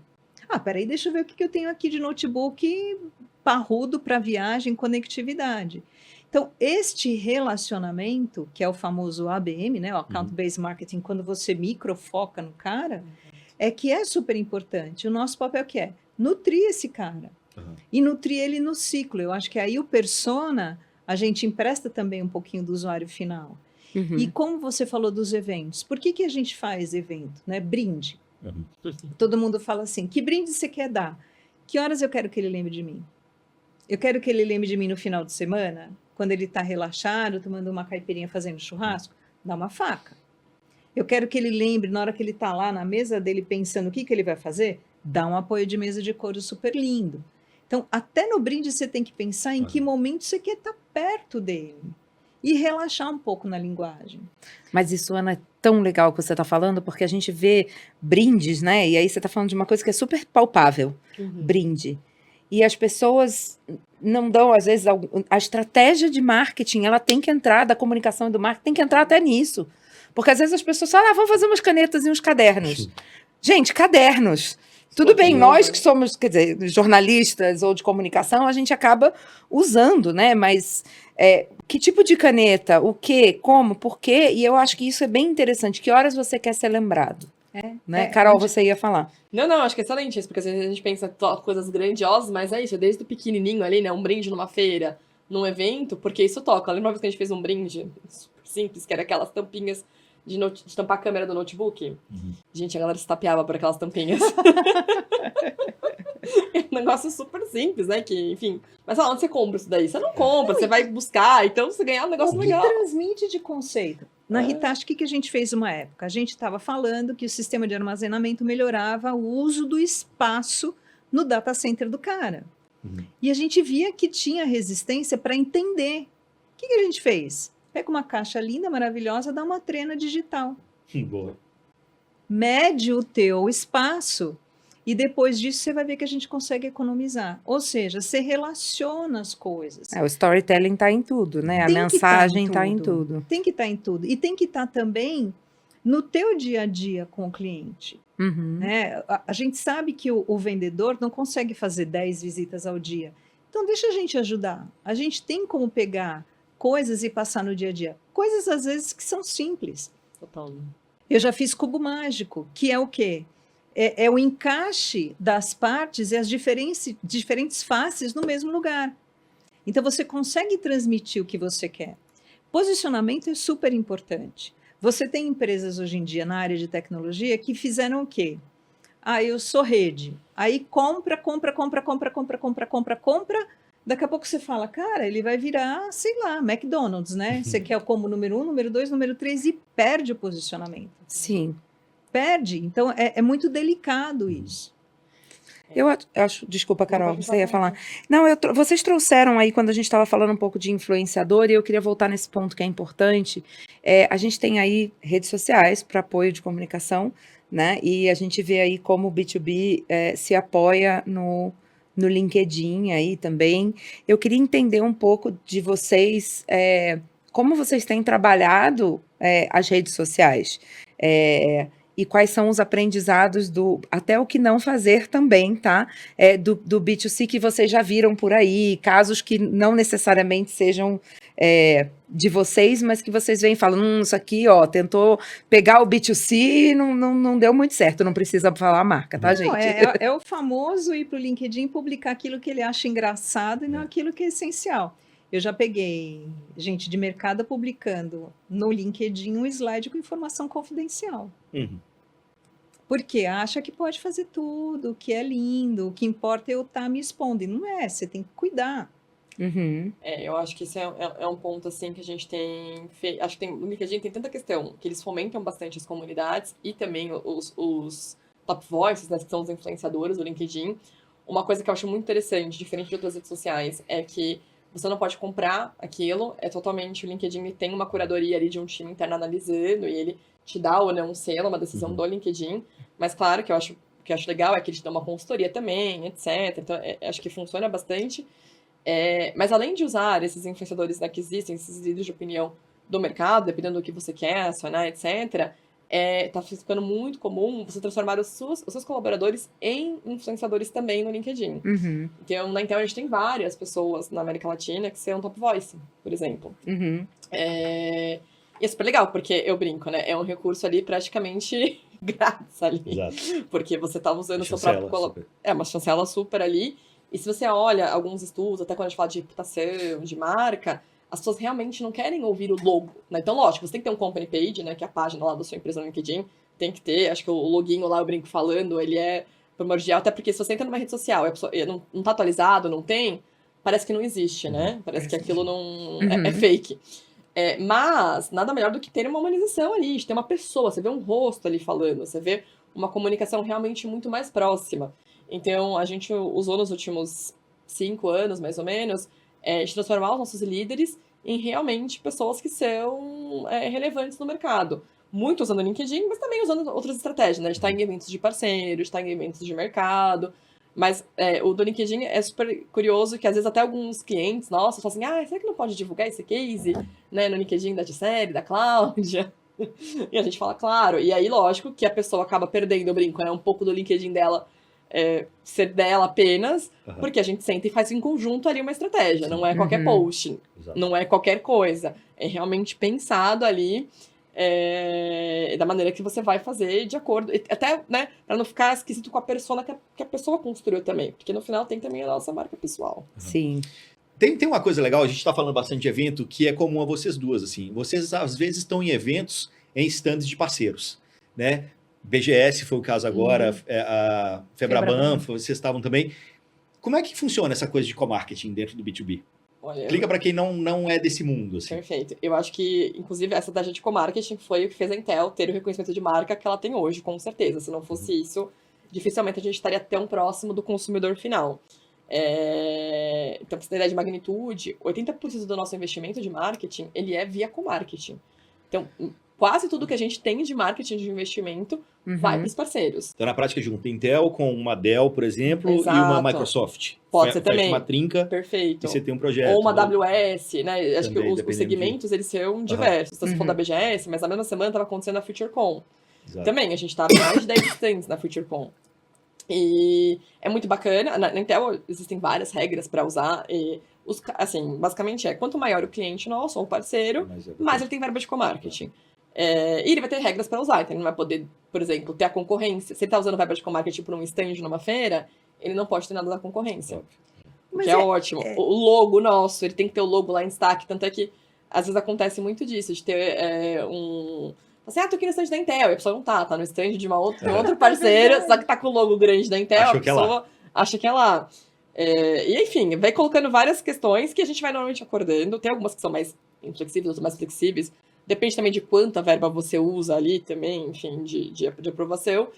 Ah, peraí, deixa eu ver o que eu tenho aqui de notebook parrudo para viagem, conectividade. Então, este relacionamento, que é o famoso ABM, né, o Account Based Marketing, quando você microfoca no cara, é que é super importante. O nosso papel que é nutrir esse cara e nutrir ele no ciclo. Eu acho que aí o persona, a gente empresta também um pouquinho do usuário final. Uhum. E como você falou dos eventos, por que a gente faz evento? Né? Brinde. Uhum. Todo mundo fala assim, que brinde você quer dar? Que horas eu quero que ele lembre de mim? Eu quero que ele lembre de mim no final de semana, quando ele está relaxado, tomando uma caipirinha, fazendo churrasco? Dá uma faca. Eu quero que ele lembre, na hora que ele está lá na mesa dele, pensando o que ele vai fazer, dá um apoio de mesa de couro super lindo. Então, até no brinde você tem que pensar em que momento você quer estar perto dele. E relaxar um pouco na linguagem. Mas isso, Ana, é tão legal que você está falando, porque a gente vê brindes, né? E aí você está falando de uma coisa que é super palpável, brinde. E as pessoas não dão, às vezes, a estratégia de marketing, ela tem que entrar, da comunicação e do marketing, tem que entrar até nisso. Porque às vezes as pessoas falam, vamos fazer umas canetas e uns cadernos. Gente, cadernos. Tudo bem, nós que somos, quer dizer, jornalistas ou de comunicação, a gente acaba usando, né? Mas que tipo de caneta, o quê, como, por quê? E eu acho que isso é bem interessante. Que horas você quer ser lembrado? Né? Carol, você ia falar. Não, acho que é excelente isso, porque às vezes a gente pensa coisas grandiosas, mas é isso, desde o pequenininho ali, né? Um brinde numa feira, num evento, porque isso toca. Lembra uma vez que a gente fez um brinde super simples, que era aquelas tampinhas de tampar a câmera do notebook? Gente, a galera se tapeava por aquelas tampinhas. É um negócio super simples, né? Que, enfim. Mas onde você compra isso daí? Você não compra, você vai buscar, então você ganhar um negócio legal. Transmite de conceito. Na Hitachi, o que a gente fez uma época? A gente estava falando que o sistema de armazenamento melhorava o uso do espaço no data center do cara. E a gente via que tinha resistência para entender. O que a gente fez? Pega uma caixa linda, maravilhosa, dá uma trena digital. Boa. Mede o teu espaço e depois disso você vai ver que a gente consegue economizar. Ou seja, você relaciona as coisas. O storytelling está em tudo, né? A Tem que mensagem tá está em em tudo. tudo. Tem que estar em tudo. E tem que estar também no teu dia a dia com o cliente. Né? A gente sabe que o vendedor não consegue fazer 10 visitas ao dia. Então, deixa a gente ajudar. A gente tem como pegar coisas e passar no dia a dia. Coisas, às vezes, que são simples. Total. Eu já fiz cubo mágico, que é o quê? É o encaixe das partes e as diferentes faces no mesmo lugar. Então, você consegue transmitir o que você quer. Posicionamento é super importante. Você tem empresas hoje em dia na área de tecnologia que fizeram o quê? Ah, eu sou rede. Aí compra. Daqui a pouco você fala, cara, ele vai virar, sei lá, McDonald's, né? Você quer como número 1, número 2, número 3 e perde o posicionamento. Sim. Perde. Então, é muito delicado isso. Eu acho. Desculpa, Carol, Pode você ia falar. falar. Não, vocês trouxeram aí, quando a gente estava falando um pouco de influenciador, e eu queria voltar nesse ponto que é importante. A gente tem aí redes sociais para apoio de comunicação, né? E a gente vê aí como o B2B se apoia no LinkedIn aí também. Eu queria entender um pouco de vocês, como vocês têm trabalhado as redes sociais. E quais são os aprendizados até o que não fazer também, tá? Do B2C que vocês já viram por aí, casos que não necessariamente sejam de vocês, mas que vocês veem e falam, isso aqui, ó, tentou pegar o B2C e não deu muito certo, não precisa falar a marca, tá, Não, gente? é o famoso ir para o LinkedIn publicar aquilo que ele acha engraçado e não aquilo que é essencial. Eu já peguei gente de mercado publicando no LinkedIn um slide com informação confidencial. Uhum. Porque acha que pode fazer tudo, que é lindo, o que importa é eu estar me expondo. E não é, você tem que cuidar. Uhum. Eu acho que isso é um ponto, assim, que a gente tem feito. Acho que no LinkedIn tem tanta questão que eles fomentam bastante as comunidades e também os top voices, né, que são os influenciadores do LinkedIn. Uma coisa que eu acho muito interessante, diferente de outras redes sociais, é que você não pode comprar aquilo, é totalmente. O LinkedIn ele tem uma curadoria ali de um time interno analisando e ele te dá ou não um selo, uma decisão do LinkedIn. Mas claro que o que eu acho legal é que ele te dá uma consultoria também, etc. Então, acho que funciona bastante. Mas além de usar esses influenciadores, né, que existem, esses líderes de opinião do mercado, dependendo do que você quer acionar, etc., tá ficando muito comum você transformar os seus colaboradores em influenciadores também no LinkedIn. Uhum. Então, na Intel, a gente tem várias pessoas na América Latina que são top voice, por exemplo. Uhum. E é super legal, porque eu brinco, né? É um recurso ali praticamente grátis ali. Exato. Porque você tá usando o seu Chancela, próprio super. uma chancela super ali. E se você olha alguns estudos, até quando a gente fala de reputação, de marca, as pessoas realmente não querem ouvir o logo, né? Então, lógico, você tem que ter um company page, né? Que é a página lá da sua empresa no LinkedIn. Tem que ter, acho que o loginho lá, eu brinco falando, ele é primordial, até porque se você entra numa rede social e não tá atualizado, não tem, parece que não existe, né? Parece que aquilo não é fake. Mas nada melhor do que ter uma humanização ali, de ter uma pessoa, você vê um rosto ali falando, você vê uma comunicação realmente muito mais próxima. Então, a gente usou nos últimos 5 anos, mais ou menos, de transformar os nossos líderes em realmente pessoas que são relevantes no mercado. Muito usando o LinkedIn, mas também usando outras estratégias, né? De estar em eventos de parceiros, de estar em eventos de mercado. Mas o do LinkedIn é super curioso que às vezes até alguns clientes nossos falam assim, será que não pode divulgar esse case, né, no LinkedIn da Gisele, da Cláudia? E a gente fala, claro. E aí, lógico, que a pessoa acaba perdendo, eu brinco, né, um pouco do LinkedIn dela ser dela apenas, porque a gente senta e faz em conjunto ali uma estratégia. Não é qualquer post, não é qualquer coisa. É realmente pensado ali da maneira que você vai fazer de acordo, até, né, para não ficar esquisito com a persona que a pessoa construiu também, porque no final tem também a nossa marca pessoal. Sim. Tem uma coisa legal, a gente está falando bastante de evento, que é comum a vocês duas, assim. Vocês, às vezes, estão em eventos, em stands de parceiros, né? BGS foi o caso agora, a Febraban, vocês estavam também. Como é que funciona essa coisa de co-marketing dentro do B2B? Olha, Explica para quem não é desse mundo. Assim. Perfeito. Eu acho que, inclusive, essa estratégia de co-marketing foi o que fez a Intel ter o reconhecimento de marca que ela tem hoje, com certeza. Se não fosse isso, dificilmente a gente estaria tão próximo do consumidor final. Então, pra você ter ideia de magnitude, 80% do nosso investimento de marketing, ele é via co-marketing. Então, quase tudo que a gente tem de marketing de investimento vai para os parceiros. Então, na prática, junta Intel com uma Dell, por exemplo, Exato. E uma Microsoft. Pode ser também. Uma trinca. Perfeito. E você tem um projeto. Ou uma AWS, né? Acho também, que os segmentos, eles são diversos. Então, se for da BGS, mas na mesma semana estava acontecendo a FutureCon. Exato. Também, a gente estava em mais de 10 stands na FutureCon. E é muito bacana. Na Intel existem várias regras para usar. E assim, basicamente quanto maior o cliente nosso, ou parceiro, mais ele tem verba de co-marketing. E ele vai ter regras para usar, então ele não vai poder, por exemplo, ter a concorrência. Se ele está usando verba de co-marketing por um stand numa feira, ele não pode ter nada da concorrência. Mas que é ótimo. O logo nosso, ele tem que ter o logo lá em destaque, tanto é que às vezes acontece muito disso, de ter Assim, tô aqui no stand da Intel, e a pessoa não tá no stand de um outro parceiro, só que tá com o logo grande da Intel, Achou a que é lá. pessoa acha que é lá. E enfim, vai colocando várias questões que a gente vai normalmente acordando. Tem algumas que são mais inflexíveis, outras mais flexíveis. Depende também de quanta verba você usa ali também, enfim, de aprovação.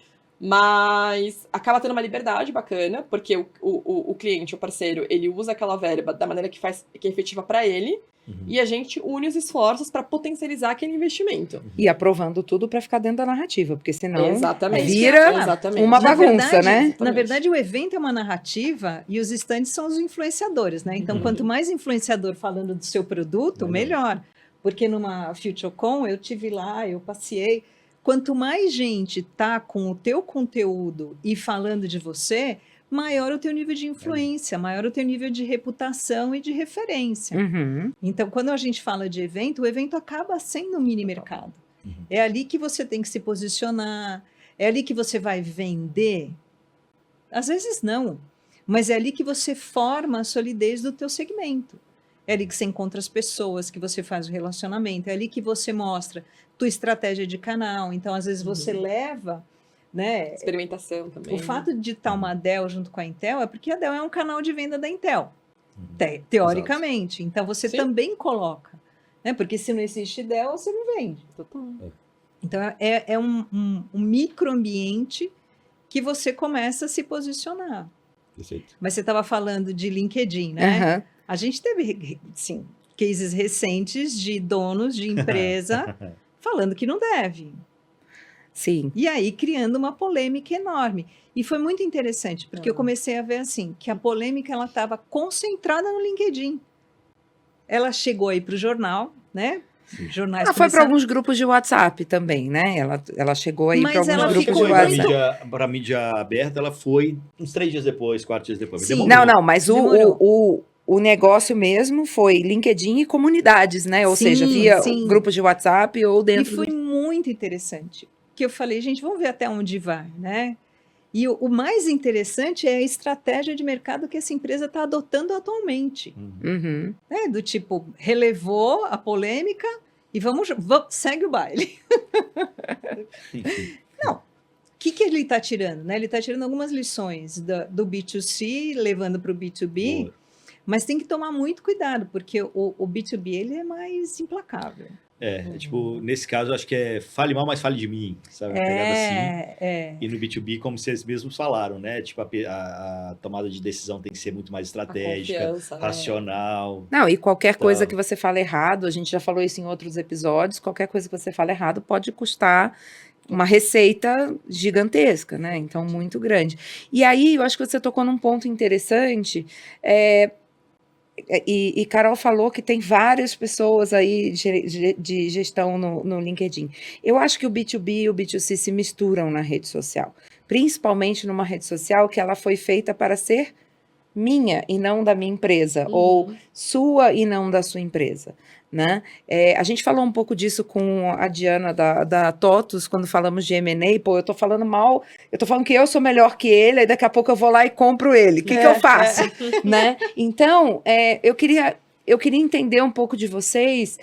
Mas acaba tendo uma liberdade bacana, porque o cliente, o parceiro, ele usa aquela verba da maneira que é efetiva para ele, e a gente une os esforços para potencializar aquele investimento. E aprovando tudo para ficar dentro da narrativa, porque senão Exatamente. vira Exatamente. uma Na bagunça, verdade- né? Na Exatamente. verdade, o evento é uma narrativa e os stands são os influenciadores, né? Então, quanto mais influenciador falando do seu produto, melhor. Porque numa FutureCon, eu tive lá, eu passei. Quanto mais gente tá com o teu conteúdo e falando de você, maior o teu nível de influência, maior o teu nível de reputação e de referência. Uhum. Então, quando a gente fala de evento, o evento acaba sendo um mini mercado. É ali que você tem que se posicionar, é ali que você vai vender. Às vezes não, mas é ali que você forma a solidez do teu segmento. É ali que você encontra as pessoas, que você faz o relacionamento, é ali que você mostra tua estratégia de canal. Então, às vezes você leva, né? Experimentação também. O fato de estar uma Dell junto com a Intel é porque a Dell é um canal de venda da Intel, teoricamente. Então, você Sim. também coloca, né? Porque se não existe Dell, você não vende. Total. Então, é um microambiente que você começa a se posicionar. Perfeito. Mas você estava falando de LinkedIn, né? Aham. A gente teve, sim, cases recentes de donos de empresa falando que não deve. Sim. E aí criando uma polêmica enorme. E foi muito interessante, porque eu comecei a ver assim, que a polêmica ela estava concentrada no LinkedIn. Ela chegou aí para o jornal, né? Jornais Ela foi para começaram- alguns grupos de WhatsApp também, né? Ela chegou aí Mas para ela alguns grupos ficou de Foi muito- WhatsApp. para mídia aberta, ela foi uns 3 dias depois, 4 dias depois. Sim. Demorou. Não, mas Demorou. o negócio mesmo foi LinkedIn e comunidades, né? Ou Sim, seja, via sim. grupos de WhatsApp ou E dentro foi muito interessante. Que eu falei, gente, vamos ver até onde vai, né? E o mais interessante é a estratégia de mercado que essa empresa está adotando atualmente. Uhum. Né? Do tipo, relevou a polêmica e segue o baile. Enfim. O que ele está tirando? Né? Ele está tirando algumas lições do B2C, levando para o B2B, Boa. mas tem que tomar muito cuidado, porque o B2B ele é mais implacável. Tipo, nesse caso, eu acho que é fale mal, mas fale de mim, sabe? Uma pegada assim. E no B2B, como vocês mesmos falaram, né? Tipo, a tomada de decisão tem que ser muito mais estratégica, confiança, né? racional. Não, e qualquer coisa Tá. que você fala errado, a gente já falou isso em outros episódios, qualquer coisa que você fala errado pode custar uma receita gigantesca, né? Então, muito grande. E aí, eu acho que você tocou num ponto interessante, e Carol falou que tem várias pessoas aí de gestão no LinkedIn. Eu acho que o B2B e o B2C se misturam na rede social, principalmente numa rede social que ela foi feita para ser minha e não da minha empresa, ou sua e não da sua empresa, né? A gente falou um pouco disso com a Diana da TOTUS, quando falamos de M&A, pô, eu tô falando mal, eu tô falando que eu sou melhor que ele, aí daqui a pouco eu vou lá e compro ele, o que eu faço? Né? Então, eu queria entender um pouco de vocês,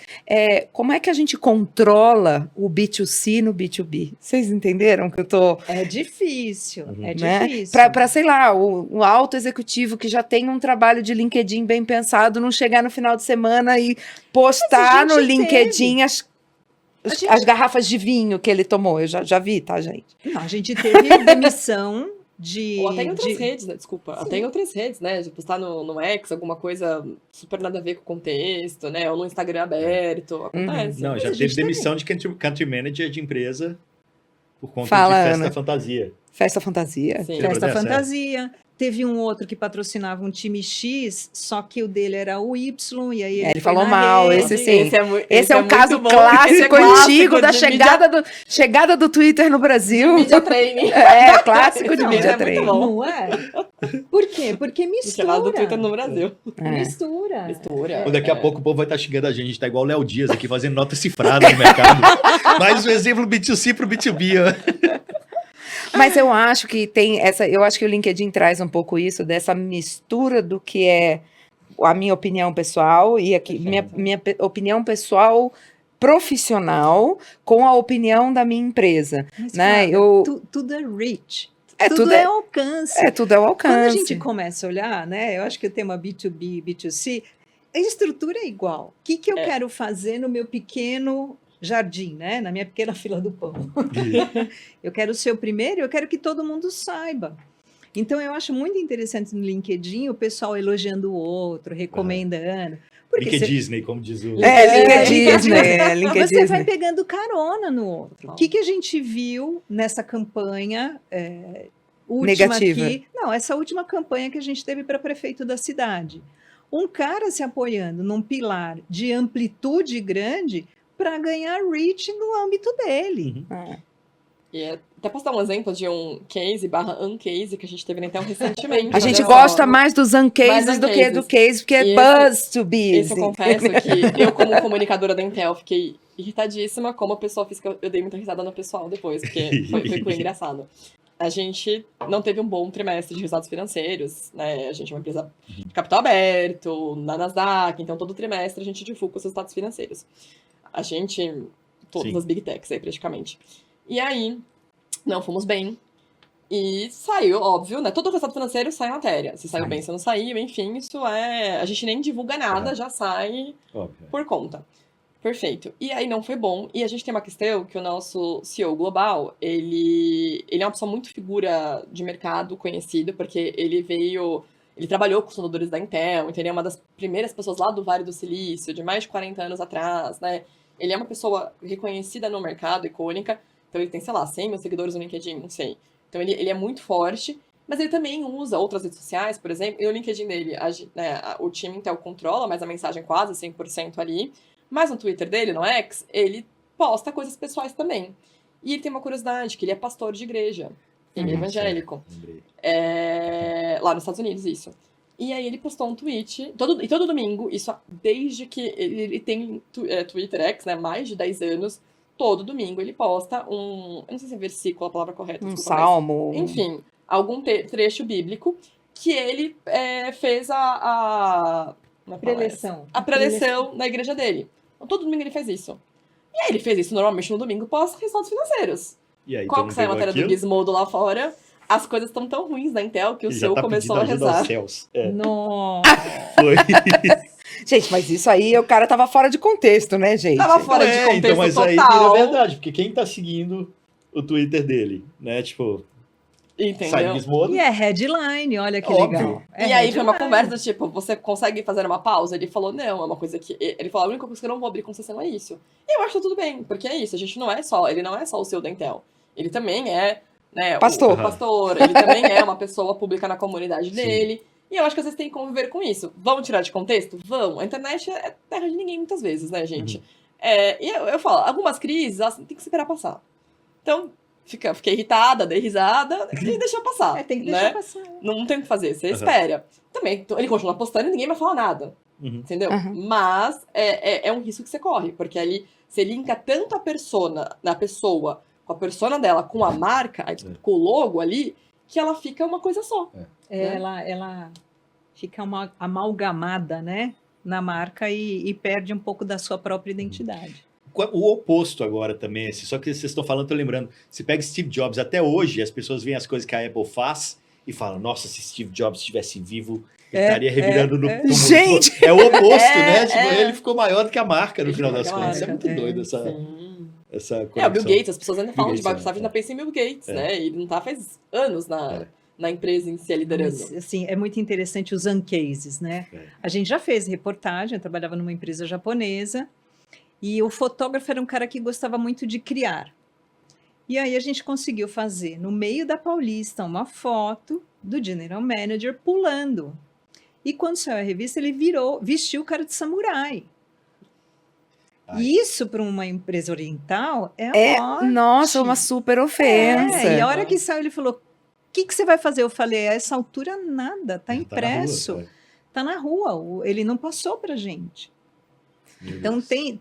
como é que a gente controla o B2C no B2B? Vocês entenderam que eu tô... É difícil, é Né? difícil. Para, sei lá, o alto executivo que já tem um trabalho de LinkedIn bem pensado, não chegar no final de semana e postar no gente LinkedIn gente- as garrafas de vinho que ele tomou. Eu já vi, tá, gente? Não, a gente teve demissão de... Ou até em outras de- redes, né? Desculpa. Sim. Até em outras redes, né? De postar no X alguma coisa super nada a ver com o contexto, né? Ou no Instagram aberto. Acontece. Não, Mas já a teve gente demissão de country manager de empresa por conta Fala, de festa Ana. fantasia. Festa fantasia. Sim. Lembra Festa dessa? Fantasia. Teve um outro que patrocinava um time X, só que o dele era o Y, e aí ele Ele foi falou na mal, rede. esse sim. Esse é um muito caso bom, clássico, esse é clássico antigo da de chegada do Twitter no Brasil. Media training. Clássico de Não, media é muito training. bom. Não é? Por quê? Porque Chamado do mistura. Twitter no Brasil. Mistura. Mistura. Ou daqui a pouco o povo vai estar xingando a gente, tá igual o Léo Dias aqui fazendo nota cifrada no mercado. Mais um exemplo B2C pro B2B, ó. Mas eu acho que eu acho que o LinkedIn traz um pouco isso, dessa mistura do que é a minha opinião pessoal, e aqui, minha opinião pessoal profissional com a opinião da minha empresa, Mas, né? Flávia, tudo é reach. Tudo é alcance. Tudo é o alcance. Quando a gente começa a olhar, né? Eu acho que o tema B2B, B2C, a estrutura é igual. O que eu quero fazer no meu pequeno jardim, né? Na minha pequena fila do pão. Eu quero ser o primeiro, eu quero que todo mundo saiba. Então, eu acho muito interessante no LinkedIn o pessoal elogiando o outro, recomendando. Link Disney, como diz o... Link Disney. Você vai pegando carona no outro. O que a gente viu nessa campanha última negativa aqui? Não, essa última campanha que a gente teve para prefeito da cidade. Um cara se apoiando num pilar de amplitude grande para ganhar reach no âmbito dele. E até posso dar um exemplo de um case / uncase que a gente teve na Intel recentemente. A gente gosta mais dos uncases do que do case, porque é buzz to be. Esse eu confesso que eu, como comunicadora da Intel, fiquei irritadíssima. Como a pessoa física, eu dei muita risada no pessoal depois, porque foi engraçado. A gente não teve um bom trimestre de resultados financeiros, né? A gente é uma empresa de capital aberto, na Nasdaq, então todo trimestre a gente divulga os resultados financeiros. A gente, todas as Big Techs aí, praticamente. E aí, não fomos bem. E saiu, óbvio, né? Todo o resultado financeiro sai matéria. Se saiu bem, se não saiu, enfim, isso é... A gente nem divulga nada, já sai por conta. Perfeito. E aí não foi bom. E a gente tem uma questão que o nosso CEO global, ele é uma pessoa muito figura de mercado conhecido, porque ele trabalhou com os fundadores da Intel, então ele é uma das primeiras pessoas lá do Vale do Silício, de mais de 40 anos atrás, né? Ele é uma pessoa reconhecida no mercado, icônica. Então ele tem, sei lá, 100 mil seguidores no LinkedIn, não sei. Então ele é muito forte, mas ele também usa outras redes sociais, por exemplo, e o LinkedIn dele, o time Intel controla, mas a mensagem quase 100% ali. Mas no Twitter dele, no X, ele posta coisas pessoais também. E ele tem uma curiosidade, que ele é pastor de igreja. Ele é evangélico. Lá nos Estados Unidos, isso. E aí ele postou um tweet, todo domingo, isso desde que ele tem Twitter X, né, mais de 10 anos, todo domingo ele posta eu não sei se é versículo a palavra correta. Um salmo. Mas, enfim, algum trecho bíblico que ele fez a preleção na igreja dele. Então, todo domingo ele faz isso. E aí ele fez isso normalmente no domingo pós resultados financeiros. E aí, qual que sai a matéria do Gizmodo lá fora? As coisas estão tão ruins da Intel que o CEO começou a rezar. Aos céus. Nossa! Foi. Gente, mas isso aí, o cara tava fora de contexto, né, gente? Tava fora de contexto então, mas total. Aí vira verdade, porque quem tá seguindo o Twitter dele, né, tipo... Entendeu? E é headline, olha que Óbvio. legal. E aí foi uma conversa, tipo, você consegue fazer uma pausa? Ele falou, não, é uma coisa que... Ele falou, a única coisa que eu não vou abrir concessão é isso. E eu acho que tudo bem, porque é isso, ele não é só o CEO da Intel. Ele também é, né, pastor. O pastor, ele também é uma pessoa pública na comunidade dele. E eu acho que vocês têm que conviver com isso. Vamos tirar de contexto? Vamos. A internet é terra de ninguém muitas vezes, né, gente? E eu falo, algumas crises, elas tem que esperar passar. Então... Fiquei irritada, dei risada e deixou passar. Tem que deixar passar. Não tem o que fazer, você espera. Também, ele continua postando e ninguém vai falar nada. Entendeu? Mas é um risco que você corre, porque ali você linka tanto a persona da pessoa, com a persona dela, com a marca, com o logo ali, que ela fica uma coisa só. Ela fica uma amalgamada, né, na marca e perde um pouco da sua própria identidade. O oposto agora também, assim, só que vocês estão falando, tô lembrando, se pega Steve Jobs, até hoje as pessoas veem as coisas que a Apple faz e falam, nossa, se Steve Jobs estivesse vivo, ele estaria revirando no túmulo. Gente! É o oposto, né? Tipo, ele ficou maior do que a marca no final das contas. Isso é muito doido, essa conexão. O Bill Gates, as pessoas ainda falam de Microsoft, ainda pensam em Bill Gates, né? Ele não tá faz anos na empresa em si liderando. Mas, assim, é muito interessante os uncases, né? A gente já fez reportagem, eu trabalhava numa empresa japonesa, e o fotógrafo era um cara que gostava muito de criar. E aí a gente conseguiu fazer, no meio da Paulista, uma foto do General Manager pulando. E quando saiu a revista, ele vestiu o cara de samurai. E isso, para uma empresa oriental, Nossa, uma super ofensa. E a hora que saiu, ele falou, o que você vai fazer? Eu falei, a essa altura nada, tá impresso. Tá na rua, ele não passou pra gente. Então, tem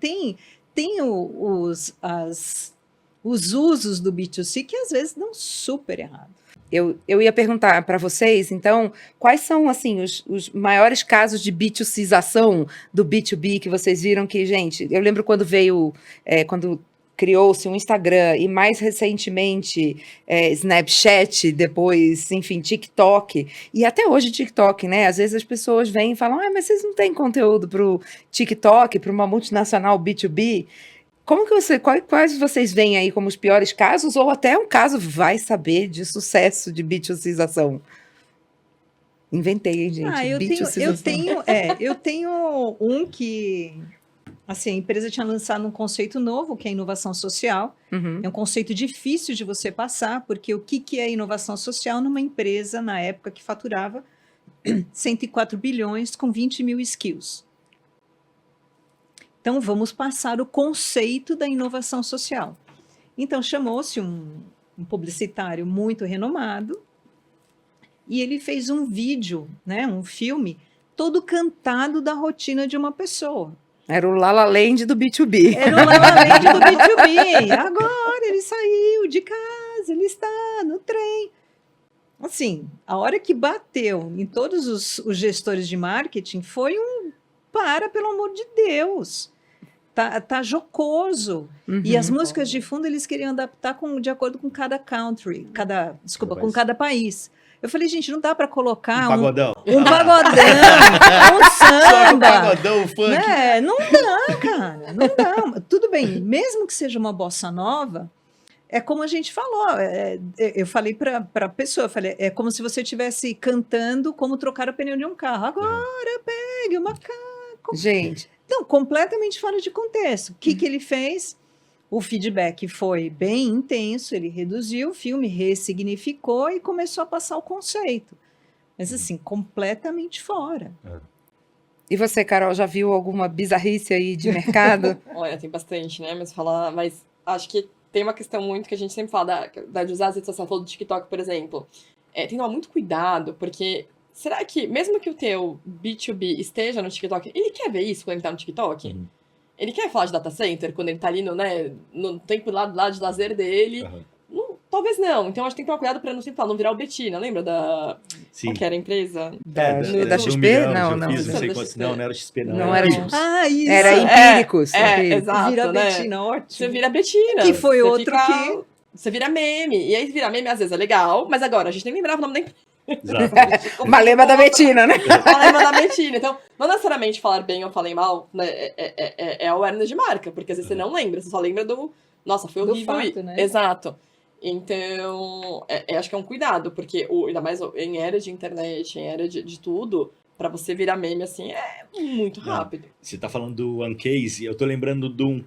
os usos do B2C que às vezes dão super errado. eu ia perguntar para vocês, então, quais são, assim, os maiores casos de B2Cização do B2B que vocês viram que, gente, eu lembro quando quando criou-se um Instagram e mais recentemente Snapchat, depois, enfim, TikTok, e até hoje TikTok, né? Às vezes as pessoas vêm e falam, mas vocês não têm conteúdo para o TikTok, para uma multinacional B2B? Como que quais vocês veem aí como os piores casos, ou até um caso, vai saber, de sucesso de B2Cização? Inventei, hein, gente? Eu tenho um que, assim, a empresa tinha lançado um conceito novo, que é inovação social. Uhum. É um conceito difícil de você passar, porque o que é inovação social numa empresa, na época, que faturava 104 bilhões com 20 mil skills? Então, vamos passar o conceito da inovação social. Então, chamou-se um publicitário muito renomado e ele fez um vídeo, né, um filme, todo cantado da rotina de uma pessoa. Era o La La Land do B2B. Era o La La Land do B2B. Agora ele saiu de casa, ele está no trem. Assim, a hora que bateu em todos os gestores de marketing foi pelo amor de Deus. Tá jocoso. Uhum. E as músicas de fundo eles queriam adaptar de acordo com cada country, com cada país. Eu falei, gente, não dá para colocar Um pagodão. um pagodão, um Só um samba. pagodão, funk. Né? Não dá, cara, não dá. Tudo bem, mesmo que seja uma bossa nova, é como a gente falou. Eu falei para a pessoa, eu falei, é como se você estivesse cantando como trocar o pneu de um carro. Agora pegue o macaco. Gente, Então, completamente fora de contexto. O que ele fez? O feedback foi bem intenso, ele reduziu o filme, ressignificou e começou a passar o conceito. Mas, assim, completamente fora. e você, Carol, já viu alguma bizarrice aí de mercado? Olha, tem bastante, né? Mas acho que tem uma questão muito que a gente sempre fala de usar as redes sociais, falou do TikTok, por exemplo. Tem que tomar muito cuidado, porque será que, mesmo que o teu B2B esteja no TikTok, ele quer ver isso quando ele tá no TikTok? Uhum. Ele quer falar de data center quando ele tá ali no tempo lá de lazer dele? Uhum. Talvez não. Então acho que tem que tomar cuidado pra não virar o Betina. Lembra Sim. qual que era a empresa? Da de XP? milhão, Não, já não. fiz, Não sei da quantos- XP. não era XP, não. Não era Empíricos. Isso. Era Empíricos. Empíricos. Exato, Vira né? Betina, ótimo. Você vira Betina. Que foi Você outro que... Você vira meme. E aí virar meme às vezes é legal, mas agora a gente nem lembrava o nome da empresa. Exato. Malema da Betina, né? Malema da Betina. Então, não necessariamente falar bem ou falar mal, né, é awareness de marca, porque às vezes você não lembra, você só lembra do... Nossa, foi Do horrível. fato, né? Exato. Então, acho que é um cuidado, porque ainda mais em era de internet, em era de tudo, pra você virar meme assim, é muito rápido. Você tá falando do Uncase, eu tô lembrando de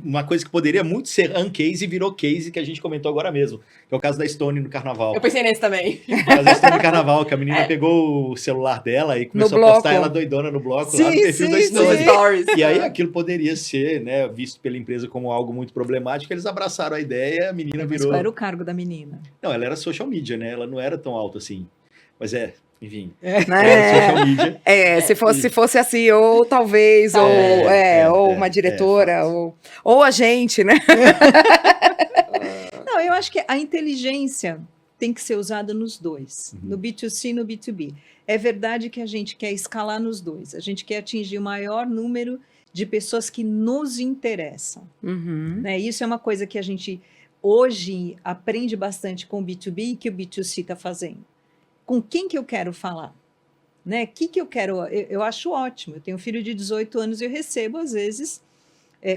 uma coisa que poderia muito ser Uncase e virou case, que a gente comentou agora mesmo, que é o caso da Stone no carnaval. Eu pensei nesse também. O caso da Stone no carnaval, que a menina pegou o celular dela e começou a postar bloco. ela doidona no bloco, Sim, lá no perfil sim, da sim. Stone. Nos stories. E aí aquilo poderia ser, né, visto pela empresa como algo muito problemático, eles abraçaram a ideia, a menina Mas virou... qual era o cargo da menina? Não, ela era social media, né, ela não era tão alta assim. Mas enfim, É. era social media. Se fosse a CEO, talvez, ou uma diretora, ou a gente, né? Não, eu acho que a inteligência tem que ser usada nos dois, no B2C e no B2B. É verdade que a gente quer escalar nos dois, a gente quer atingir o maior número de pessoas que nos interessam. Uhum. Né? Isso é uma coisa que a gente hoje aprende bastante com o B2B e que o B2C está fazendo. Com quem que eu quero falar? Né? Que eu quero? Eu acho ótimo. Eu tenho um filho de 18 anos e eu recebo, às vezes,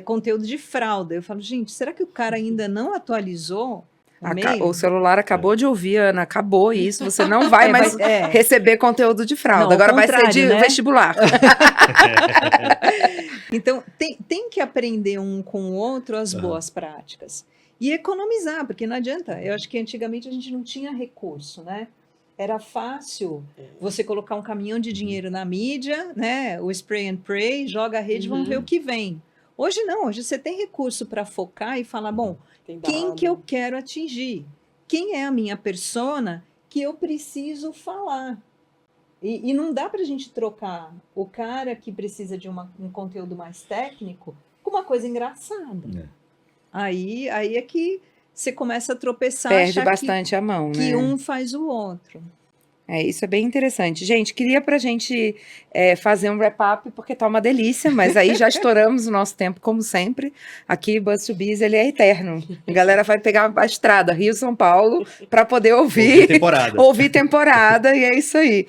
conteúdo de fralda. Eu falo, gente, será que o cara ainda não atualizou o e-mail? O celular acabou de ouvir, Ana, acabou isso. Você não vai mais receber conteúdo de fralda. Não, agora ao vai ser de contrário, né? vestibular. Então, tem que aprender um com o outro as boas práticas. E economizar, porque não adianta. Eu acho que antigamente a gente não tinha recurso, né? Era fácil você colocar um caminhão de dinheiro na mídia, né? O spray and pray, joga a rede, vamos ver o que vem. Hoje não, hoje você tem recurso para focar e falar, bom, quem que eu quero atingir? Quem é a minha persona que eu preciso falar? E não dá para a gente trocar o cara que precisa de um conteúdo mais técnico com uma coisa engraçada. Aí é que você começa a tropeçar, Perde achar bastante a mão, que né? um faz o outro. Isso é bem interessante. Gente, queria pra gente fazer um wrap-up, porque tá uma delícia, mas aí já estouramos o nosso tempo, como sempre. Aqui, Buzz2Biz, ele é eterno. A galera vai pegar a estrada Rio-São Paulo para poder ouvir temporada. ouvir temporada, e é isso aí.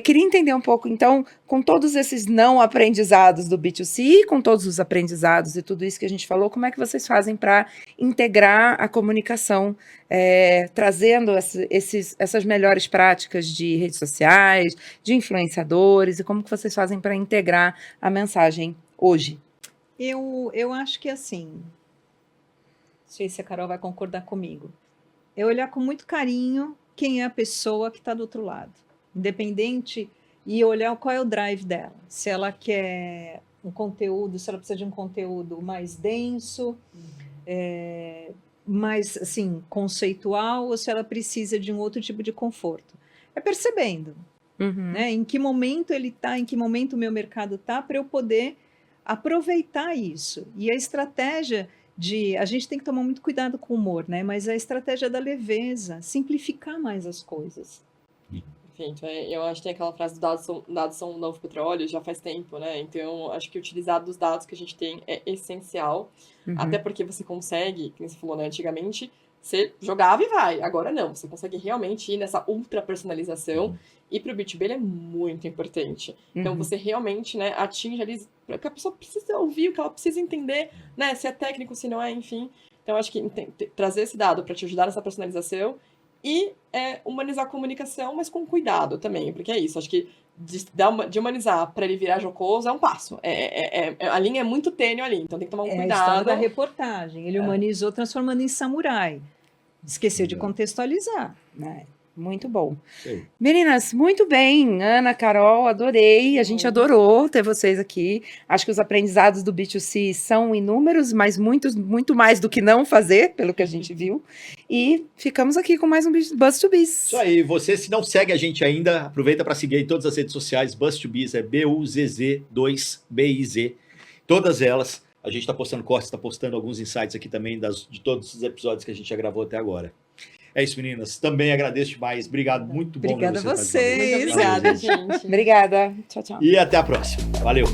Queria entender um pouco, então, com todos esses não aprendizados do B2C, com todos os aprendizados e tudo isso que a gente falou, como é que vocês fazem para integrar a comunicação, trazendo essas melhores práticas de redes sociais, de influenciadores, e como que vocês fazem para integrar a mensagem hoje? Eu acho que assim, não sei se a Carol vai concordar comigo, é olhar com muito carinho quem é a pessoa que está do outro lado, independente, e olhar qual é o drive dela, se ela quer um conteúdo, se ela precisa de um conteúdo mais denso, mais assim, conceitual, ou se ela precisa de um outro tipo de conforto. É percebendo, né? Em que momento ele está, em que momento o meu mercado está, para eu poder aproveitar isso. E a estratégia a gente tem que tomar muito cuidado com o humor, né? Mas a estratégia da leveza, simplificar mais as coisas. Perfeito. Eu acho que tem aquela frase, dados são o novo petróleo, já faz tempo, né? Então, acho que utilizar dos dados que a gente tem é essencial, até porque você consegue, como você falou, né, antigamente, você jogava e vai. Agora não, você consegue realmente ir nessa ultra personalização, e para o B2B ele é muito importante. Então, você realmente, né, atinge ali, porque a pessoa precisa ouvir o que ela precisa entender, né, se é técnico, se não é, enfim. Então, acho que trazer esse dado para te ajudar nessa personalização e humanizar a comunicação, mas com cuidado também, porque é isso, acho que de humanizar para ele virar jocoso é um passo. A linha é muito tênue ali, então tem que tomar um cuidado. É a história da reportagem, ele humanizou transformando em samurai. Esqueceu de contextualizar. Muito bom. Sim. Meninas, muito bem. Ana, Carol, adorei. A gente adorou ter vocês aqui. Acho que os aprendizados do B2C são inúmeros, mas muito mais do que não fazer, pelo que a gente viu. E ficamos aqui com mais um Buzz2Biz. Isso aí. Você, se não segue a gente ainda, aproveita para seguir em todas as redes sociais. Buzz2Biz é BUZZ2BIZ. Todas elas. A gente está postando cortes, está postando alguns insights aqui também de todos os episódios que a gente já gravou até agora. É isso, meninas. Também agradeço demais. Obrigado, muito bom. Obrigada a vocês. vocês. Muito obrigada, gente. Obrigada. Tchau, tchau. E até a próxima. Valeu.